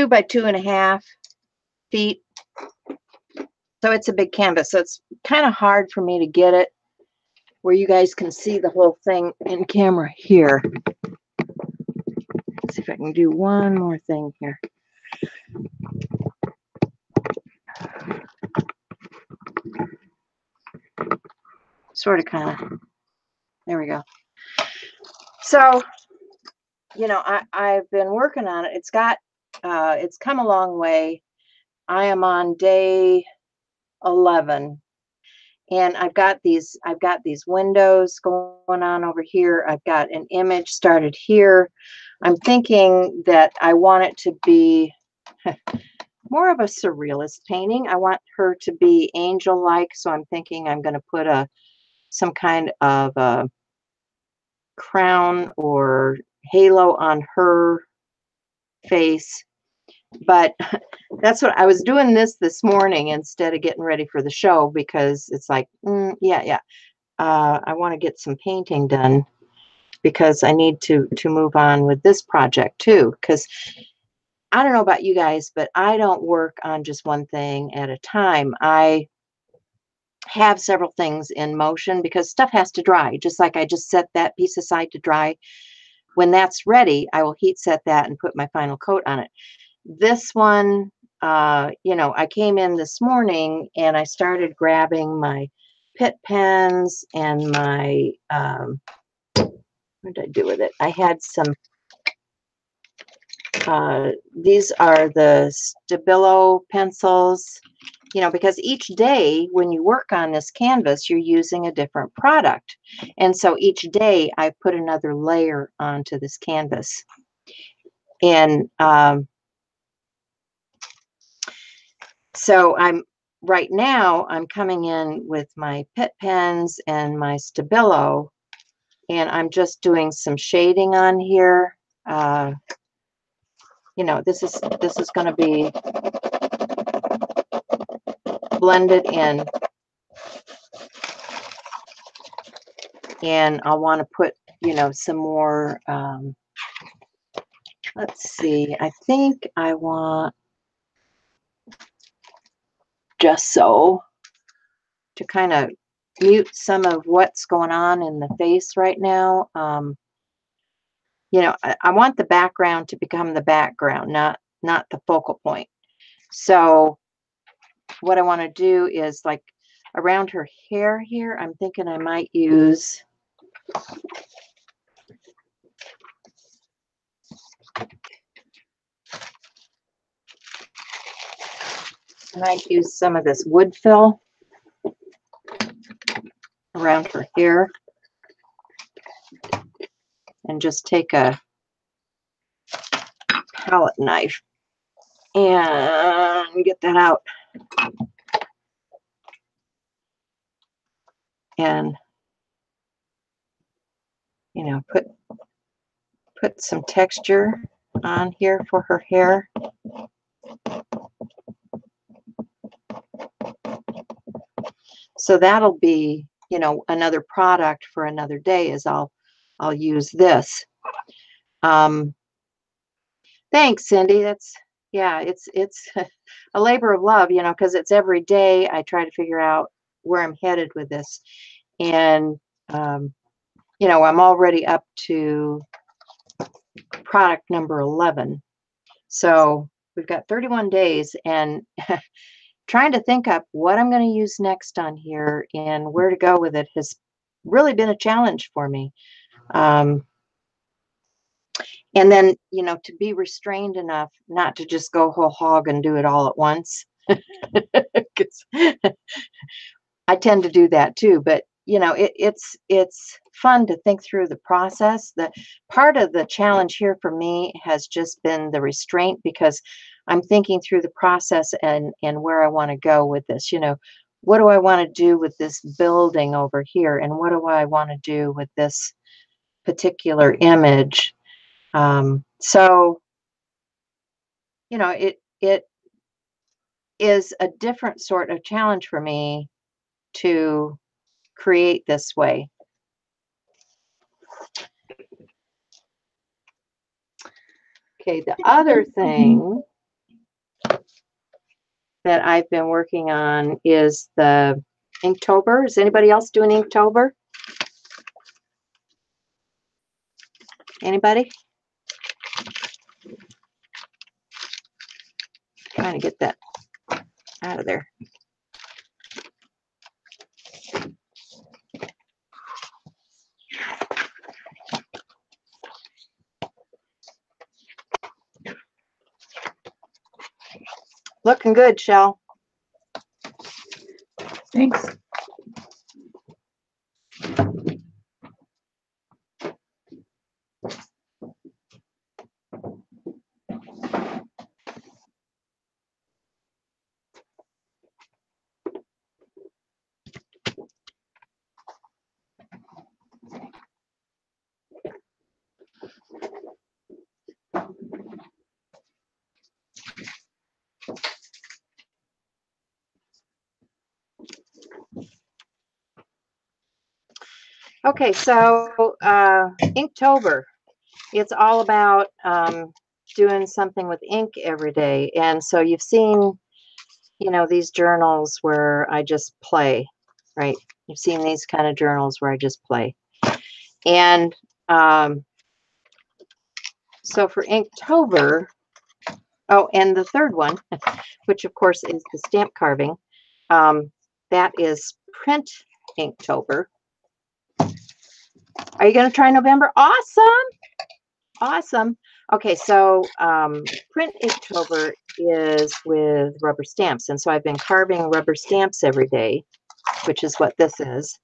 by 2.5 feet. So it's a big canvas. So it's kind of hard for me to get it where you guys can see the whole thing in camera here. Let's see if I can do one more thing here. Sort of kind of, there we go. So, you know, I've been working on it. It's come a long way. I am on day 11 and I've got these windows going on over here. I've got an image started here. I'm thinking that I want it to be more of a surrealist painting. I want her to be angel-like, so I'm thinking I'm going to put some kind of a crown or halo on her face. But that's what I was doing this morning instead of getting ready for the show, because it's like, yeah. I want to get some painting done because I need to move on with this project too. Because I don't know about you guys, but I don't work on just one thing at a time. I have several things in motion because stuff has to dry. Just like I just set that piece aside to dry. When that's ready, I will heat set that and put my final coat on it. This one, you know, I came in this morning and I started grabbing my pit pens and my, what did I do with it? I had some, these are the Stabilo pencils, you know, because each day when you work on this canvas, you're using a different product. And so each day I put another layer onto this canvas. And so right now I'm coming in with my pit pens and my Stabilo, and I'm just doing some shading on here. You know, this is going to be blended in, and I'll want to put, you know, some more. Let's see. I think I want just so to kind of mute some of what's going on in the face right now. You know, I want the background to become the background, not the focal point. So what I want to do is like around her hair here, I'm thinking I might use some of this wood fill around her hair, and just take a palette knife and get that out. And, you know, put some texture on here for her hair. So that'll be, you know, another product for another day, is I'll use this. Thanks, Cindy. That's, yeah, it's a labor of love, you know, because it's every day I try to figure out where I'm headed with this. And, you know, I'm already up to product number 11. So we've got 31 days, and trying to think up what I'm going to use next on here and where to go with it has really been a challenge for me. And then, you know, to be restrained enough not to just go whole hog and do it all at once. 'Cause I tend to do that too, but you know, it's fun to think through the process. The part of the challenge here for me has just been the restraint, because I'm thinking through the process and where I want to go with this. You know, what do I want to do with this building over here, and what do I want to do with this particular image? So, you know, it is a different sort of challenge for me to create this way. Okay, the other thing that I've been working on is the Inktober. Is anybody else doing Inktober? Anybody? Trying to get that out of there. Looking good, Shell. Thanks. Okay, so Inktober, it's all about doing something with ink every day. And so you've seen, you know, these journals where I just play, right? You've seen these kind of journals where I just play. And so for Inktober, oh, and the third one, which of course is the stamp carving, that is Print Inktober. Are you going to try November? Awesome. Awesome. Okay, so Print Inktober is with rubber stamps. And so I've been carving rubber stamps every day, which is what this is.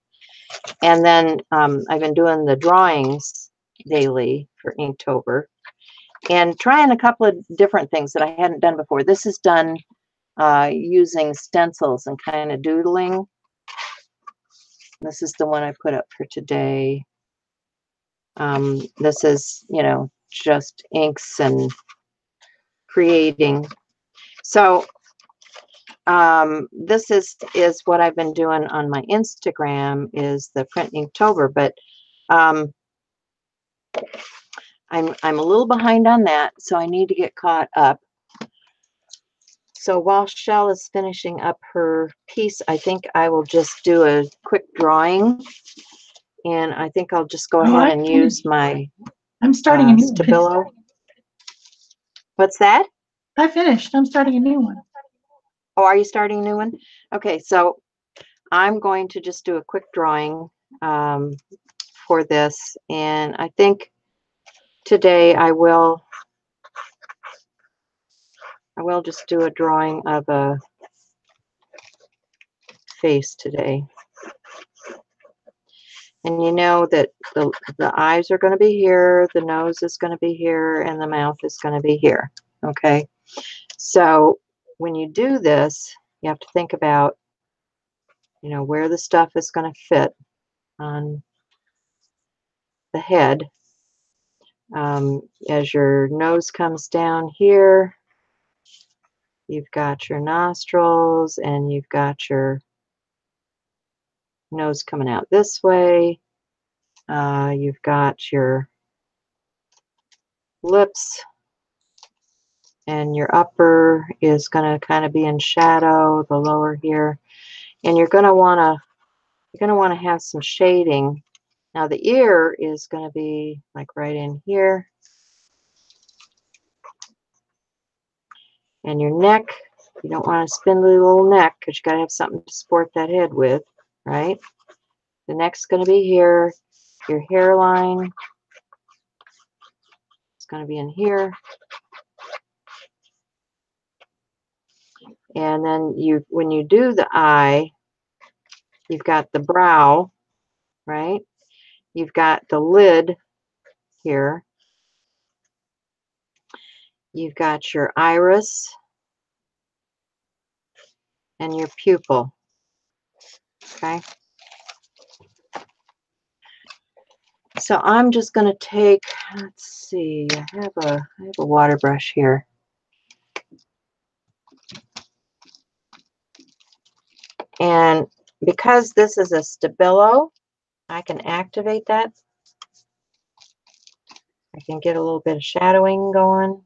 And then I've been doing the drawings daily for Inktober, and trying a couple of different things that I hadn't done before. This is done using stencils and kind of doodling. This is the one I put up for today. This is, you know, just inks and creating. So this is what I've been doing on my Instagram, is the Print Inktober, but I'm a little behind on that, so I need to get caught up. So while Shell is finishing up her piece, I think I will just do a quick drawing, and I think I'll just go ahead and use my I'm starting a new one. Stabilo. What's that? I finished. I'm starting a new one. Oh, are you starting a new one? Okay, so I'm going to just do a quick drawing for this, and I think today I will just do a drawing of a face today. And you know that the eyes are going to be here, the nose is going to be here, and the mouth is going to be here. Okay, so when you do this, you have to think about, you know, where the stuff is going to fit on the head. As your nose comes down here, you've got your nostrils, and you've got your nose coming out this way. You've got your lips, and your upper is going to kind of be in shadow, the lower here, and you're going to want to have some shading. Now the ear is going to be like right in here, and your neck, you don't want a spindly little neck because you got to have something to support that head with, right? The neck's going to be here. Your hairline is going to be in here. And then when you do the eye, you've got the brow, right? You've got the lid here. You've got your iris and your pupil. Okay. So I'm just going to take, let's see, I have a water brush here. And because this is a stabilo, I can activate that. I can get a little bit of shadowing going.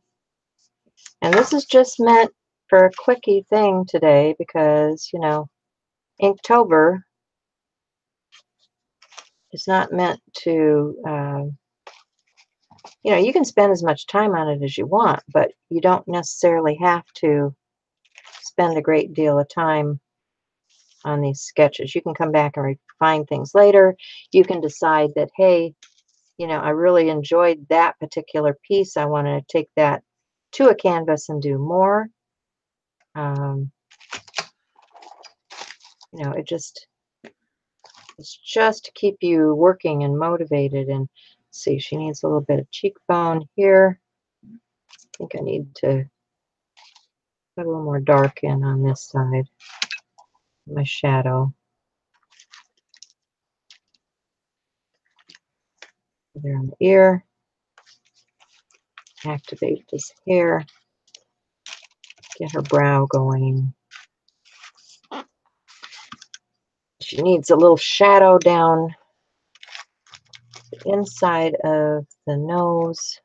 And this is just meant for a quickie thing today because, you know, Inktober is not meant to, you know, you can spend as much time on it as you want, but you don't necessarily have to spend a great deal of time on these sketches. You can come back and refine things later. You can decide that, hey, you know, I really enjoyed that particular piece. I want to take that to a canvas and do more. You know, it's just to keep you working and motivated. And see, she needs a little bit of cheekbone here. I think I need to put a little more dark in on this side. My shadow. There on the ear. Activate this hair. Get her brow going. She needs a little shadow down the inside of the nose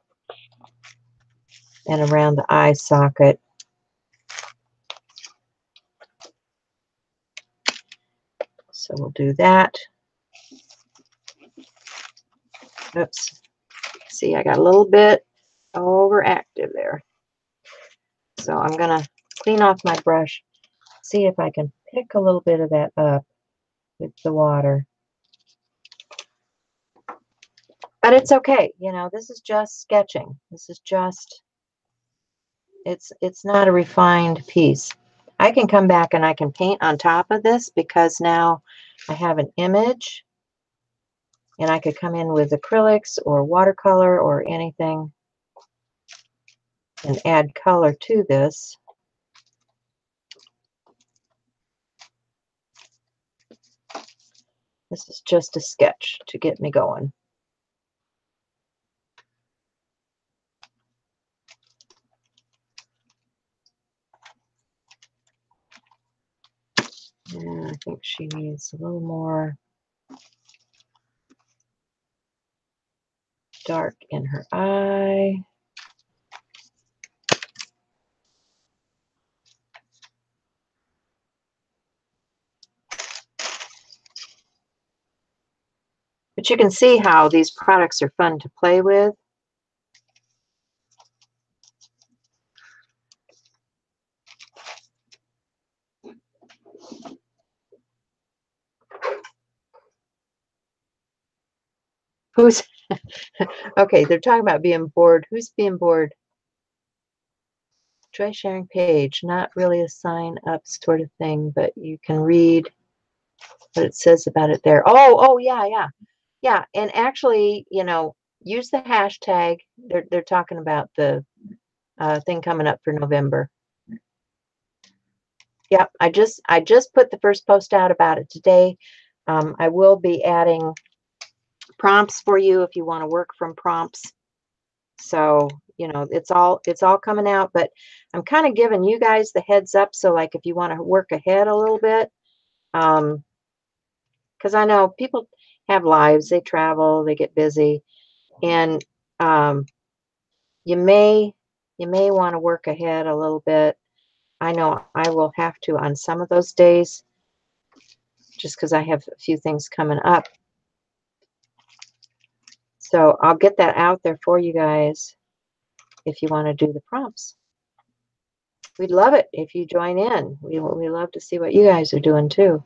and around the eye socket. So we'll do that. Oops. See, I got a little bit overactive there. So I'm going to clean off my brush, see if I can pick a little bit of that up with the water. But it's okay. You know, this is just sketching. This is just, it's not a refined piece. I can come back and I can paint on top of this because now I have an image, and I could come in with acrylics or watercolor or anything and add color to this. This is just a sketch to get me going. And I think she needs a little more dark in her eye. But you can see how these products are fun to play with. Who's okay? They're talking about being bored. Who's being bored? Joy sharing page, not really a sign up sort of thing, but you can read what it says about it there. Oh, yeah, yeah, yeah. And actually, use the hashtag. They're talking about the thing coming up for November. Yeah, I just put the first post out about it today. I will be adding prompts for you if you want to work from prompts. So, it's all coming out, but I'm kind of giving you guys the heads up. So like if you want to work ahead a little bit, because I know people have lives, they travel, they get busy, and you may want to work ahead a little bit. I know I will have to on some of those days, just because I have a few things coming up. So I'll get that out there for you guys if you want to do the prompts. We'd love it if you join in. We love to see what you guys are doing too.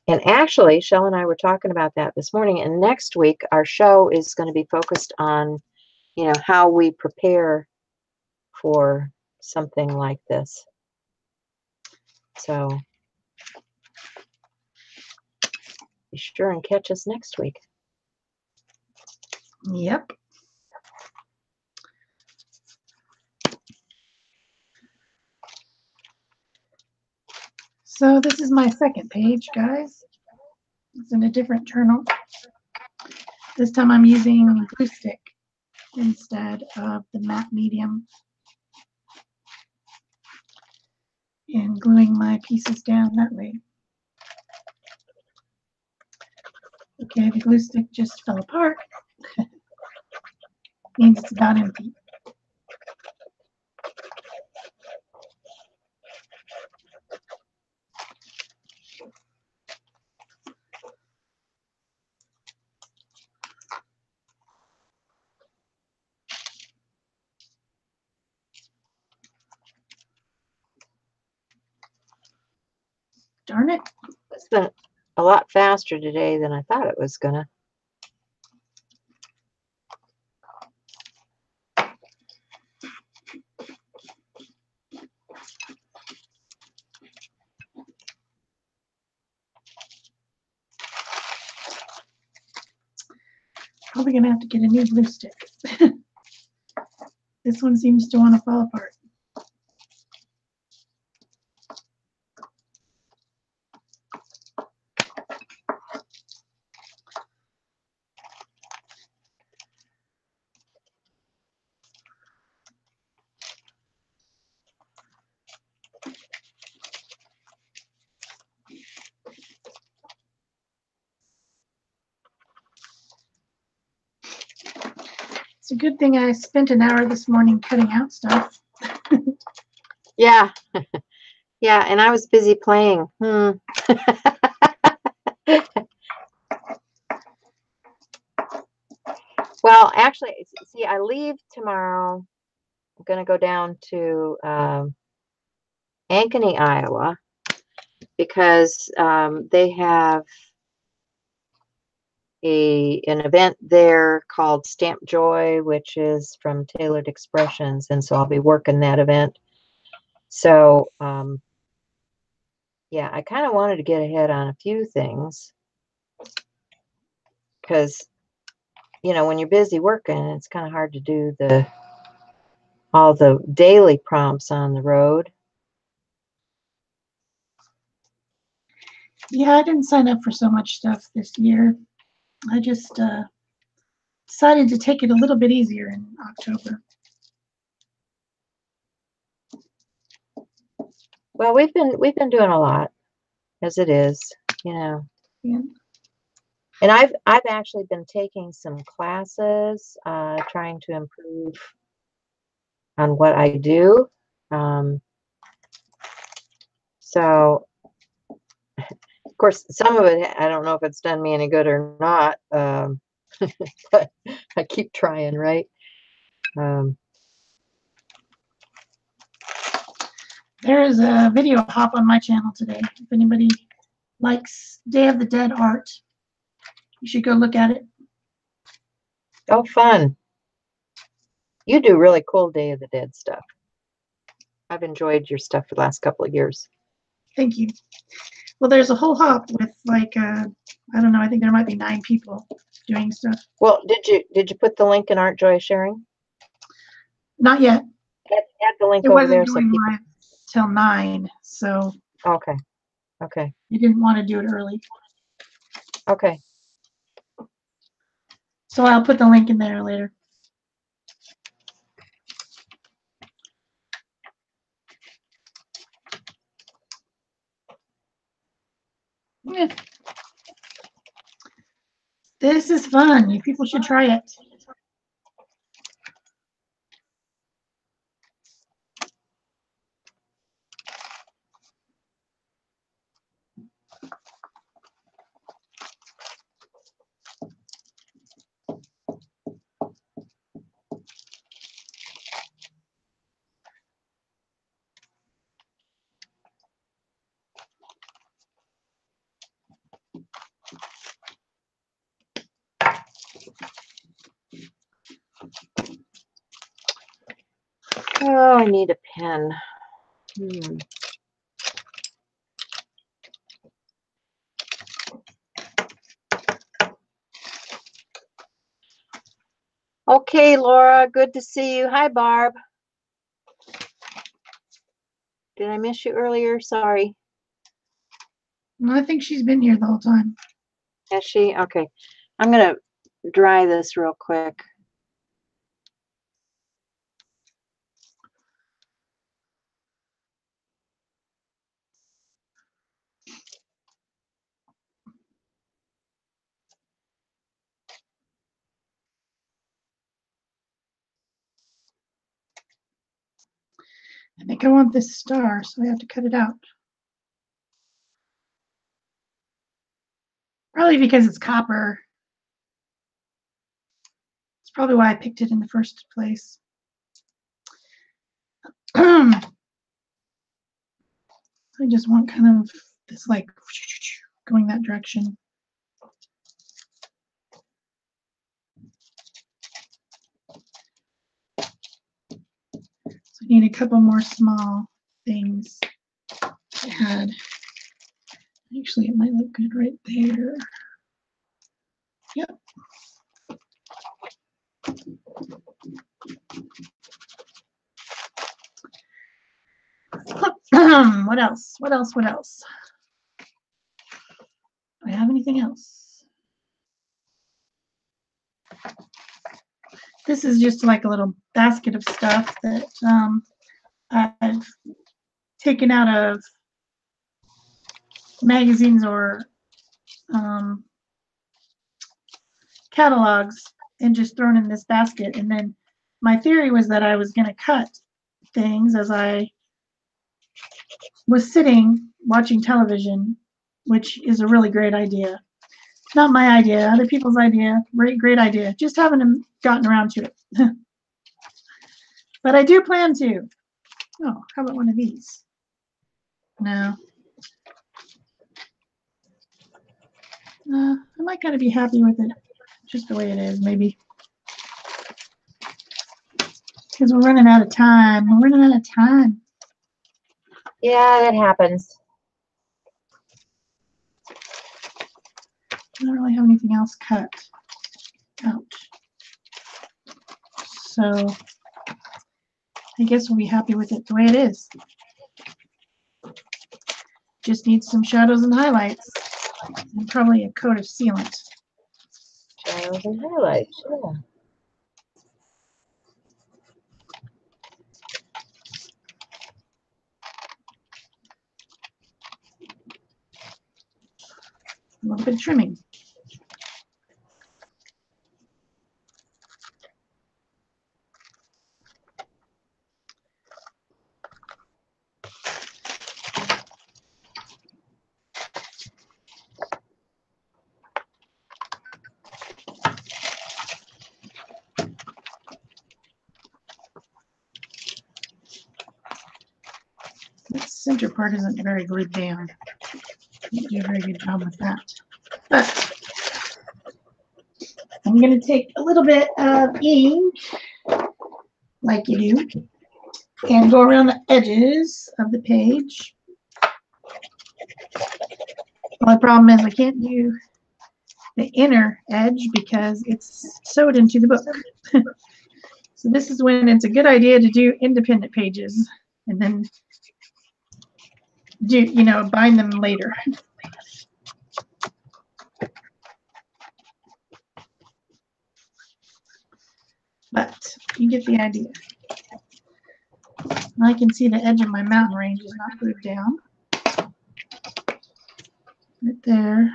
And actually, Shell and I were talking about that this morning. And next week, our show is going to be focused on, how we prepare for something like this. So be sure and catch us next week. Yep. So this is my second page, guys. It's in a different journal. This time I'm using glue stick instead of the matte medium and gluing my pieces down that way. Okay, the glue stick just fell apart. Means it's about empty. Darn it. It's been a lot faster today than I thought it was gonna. Probably gonna have to get a new glue stick. This one seems to want to fall apart. It's a good thing I spent an hour this morning cutting out stuff. Yeah. Yeah, and I was busy playing. Well, actually, see, I leave tomorrow. I'm going to go down to Ankeny, Iowa, because they have an event there called Stamp Joy, which is from Tailored Expressions, and so I'll be working that event. So, yeah, I kind of wanted to get ahead on a few things because, when you're busy working, it's kind of hard to do all the daily prompts on the road. Yeah, I didn't sign up for so much stuff this year. I just decided to take it a little bit easier in October. Well, we've been doing a lot as it is, Yeah. And I've actually been taking some classes, trying to improve on what I do. So, of course, some of it, I don't know if it's done me any good or not, but I keep trying, right? There is a video hop on my channel today. If anybody likes Day of the Dead art, You should go look at it. Oh, fun. You do really cool Day of the Dead stuff. I've enjoyed your stuff for the last couple of years. Thank you. Well, there's a whole hop with like, I don't know, I think there might be 9 people doing stuff. Well, did you put the link in Art Joy Sharing? Not yet. Add the link It over wasn't there so going people. live till 9, so Okay. Okay. you didn't want to do it early. Okay. So I'll put the link in there later. Yeah. This is fun. You people should try it. Oh, I need a pen. Okay, Laura, good to see you. Hi, Barb. Did I miss you earlier? Sorry. I think she's been here the whole time. Has she? Okay. I'm going to dry this real quick. I think I want this star, so I have to cut it out. Probably because it's copper. It's probably why I picked it in the first place. I just want kind of this like going that direction. So I need a couple more small things to add. Actually, it might look good right there. Yep. What else? What else? What else? Do I have anything else? This is just like a little basket of stuff that I've taken out of magazines or catalogs and just thrown in this basket. And then my theory was that I was going to cut things as I was sitting watching television, which is a really great idea. Not my idea, other people's idea. Great idea. Just haven't gotten around to it. But I do plan to. Oh, how about one of these? No. I might kind of be happy with it just the way it is, maybe. Because we're running out of time. We're running out of time. Yeah, that happens. I don't really have anything else cut out. So I guess we'll be happy with it the way it is. Just needs some shadows and highlights and probably a coat of sealant. Shadows and highlights, yeah. A little bit of trimming. That center part isn't very glued down. Didn't do a very good job with that. But I'm going to take a little bit of ink, like you do, and go around the edges of the page. Well, the problem is I can't do the inner edge because it's sewed into the book. So this is when it's a good idea to do independent pages and then do, you know, bind them later. But you get the idea. I can see the edge of my mountain range is not glued down. Right there.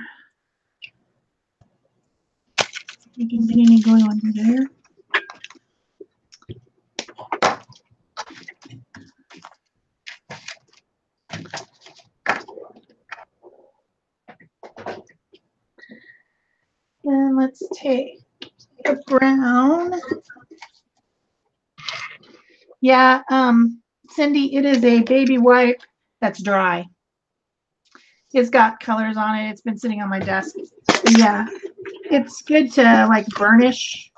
You can get any glue under there. And let's take a brown. Yeah, Cindy, it is a baby wipe that's dry. It's got colors on it. It's been sitting on my desk. Yeah, it's good to like burnish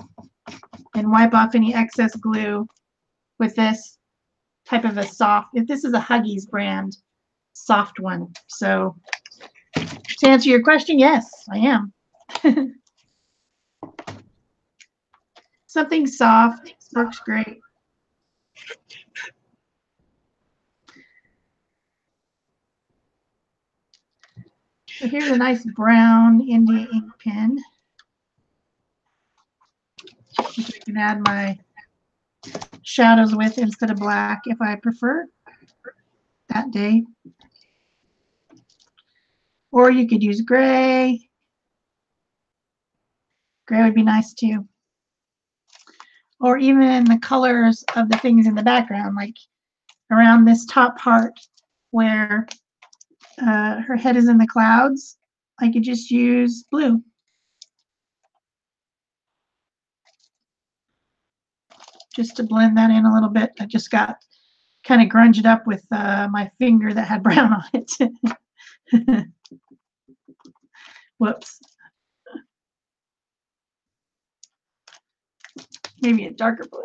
and wipe off any excess glue with this type of a soft. If this is a Huggies brand, soft one. So to answer your question, yes, I am. Something soft works great. So here's a nice brown India ink pen, which I can add my shadows with instead of black if I prefer that day. Or you could use gray. Gray would be nice too. Or even the colors of the things in the background, like around this top part where her head is in the clouds, I could just use blue. Just to blend that in a little bit. I just got kind of grunged up with my finger that had brown on it. Whoops. Maybe a darker blue.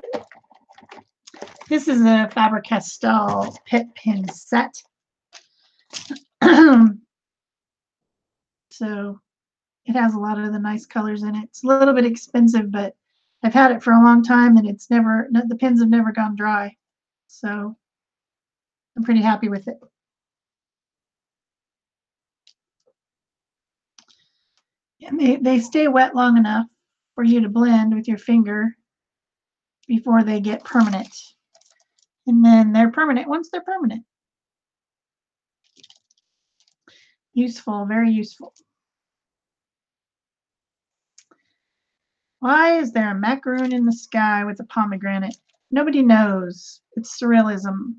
This is a Faber-Castell pit pin set. So it has a lot of the nice colors in it. It's a little bit expensive, but I've had it for a long time and it's never, the pins have never gone dry. So I'm pretty happy with it. And they stay wet long enough for you to blend with your finger before they get permanent. And then they're permanent once they're permanent. Useful, very useful. Why is there a macaroon in the sky with a pomegranate? Nobody knows. It's surrealism.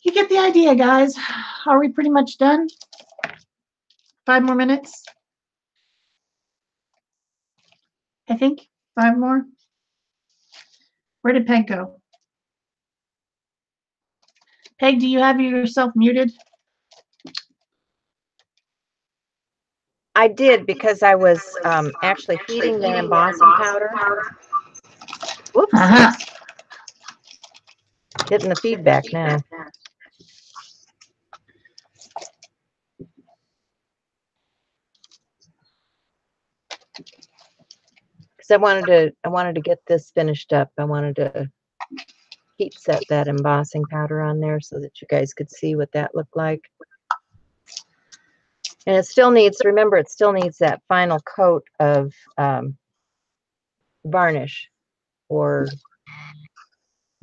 You get the idea, guys. Are we pretty much done? 5 more minutes? I think 5 more. Where did Peg go? Peg, do you have yourself muted? I did because I was actually heating the embossing powder. Whoops. Getting the feedback now. Because I wanted to get this finished up. I wanted to heat set that embossing powder on there so that you guys could see what that looked like. And it still needs, remember, it still needs that final coat of varnish or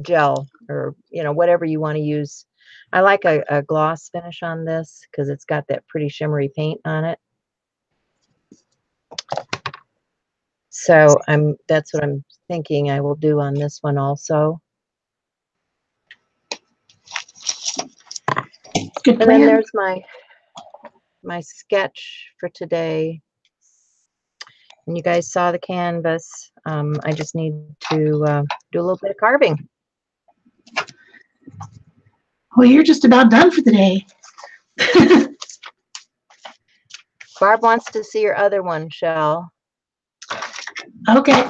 gel or, you know, whatever you want to use. I like a gloss finish on this because it's got that pretty shimmery paint on it. So that's what I'm thinking I will do on this one also. Good and then there's my sketch for today. And you guys saw the canvas. I just need to do a little bit of carving. Well, you're just about done for the day. Barb wants to see your other one, Shell. Okay.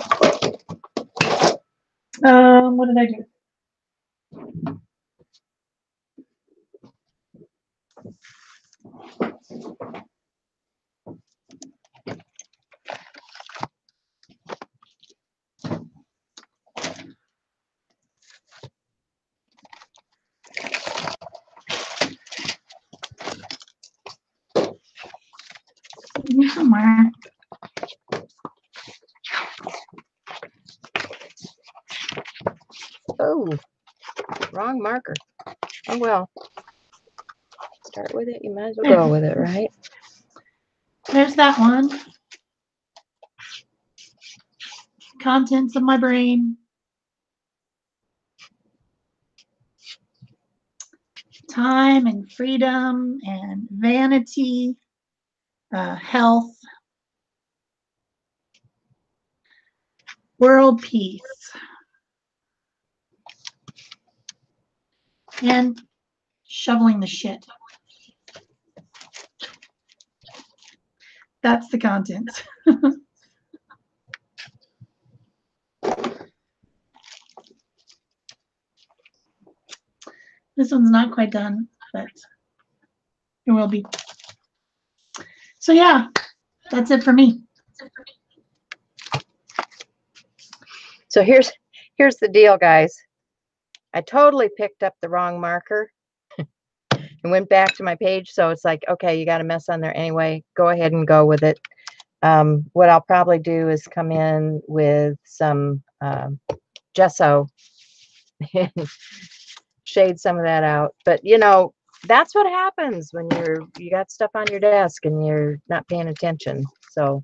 What did I do? Here somewhere. Oh, wrong marker. Oh well. Start with it. You might as well go with it, right? There's that one. Contents of my brain. Time and freedom and vanity, health, world peace, and shoveling the shit. That's the contents. This one's not quite done, but it will be. So yeah, that's it for me. So here's the deal, guys. I totally picked up the wrong marker and went back to my page. So it's like, okay, you got a mess on there anyway. Go ahead and go with it. What I'll probably do is come in with some gesso and shade some of that out. But you know, that's what happens when you got stuff on your desk and you're not paying attention. So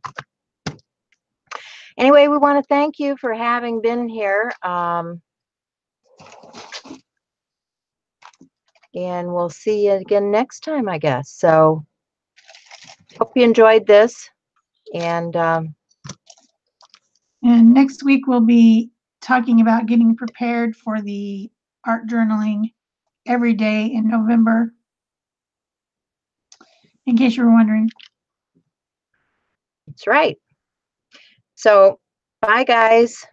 anyway, we want to thank you for having been here. And we'll see you again next time, I guess. So hope you enjoyed this. And next week we'll be talking about getting prepared for the art journaling every day in November, in case you were wondering. that's right. So bye, guys.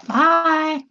Bye.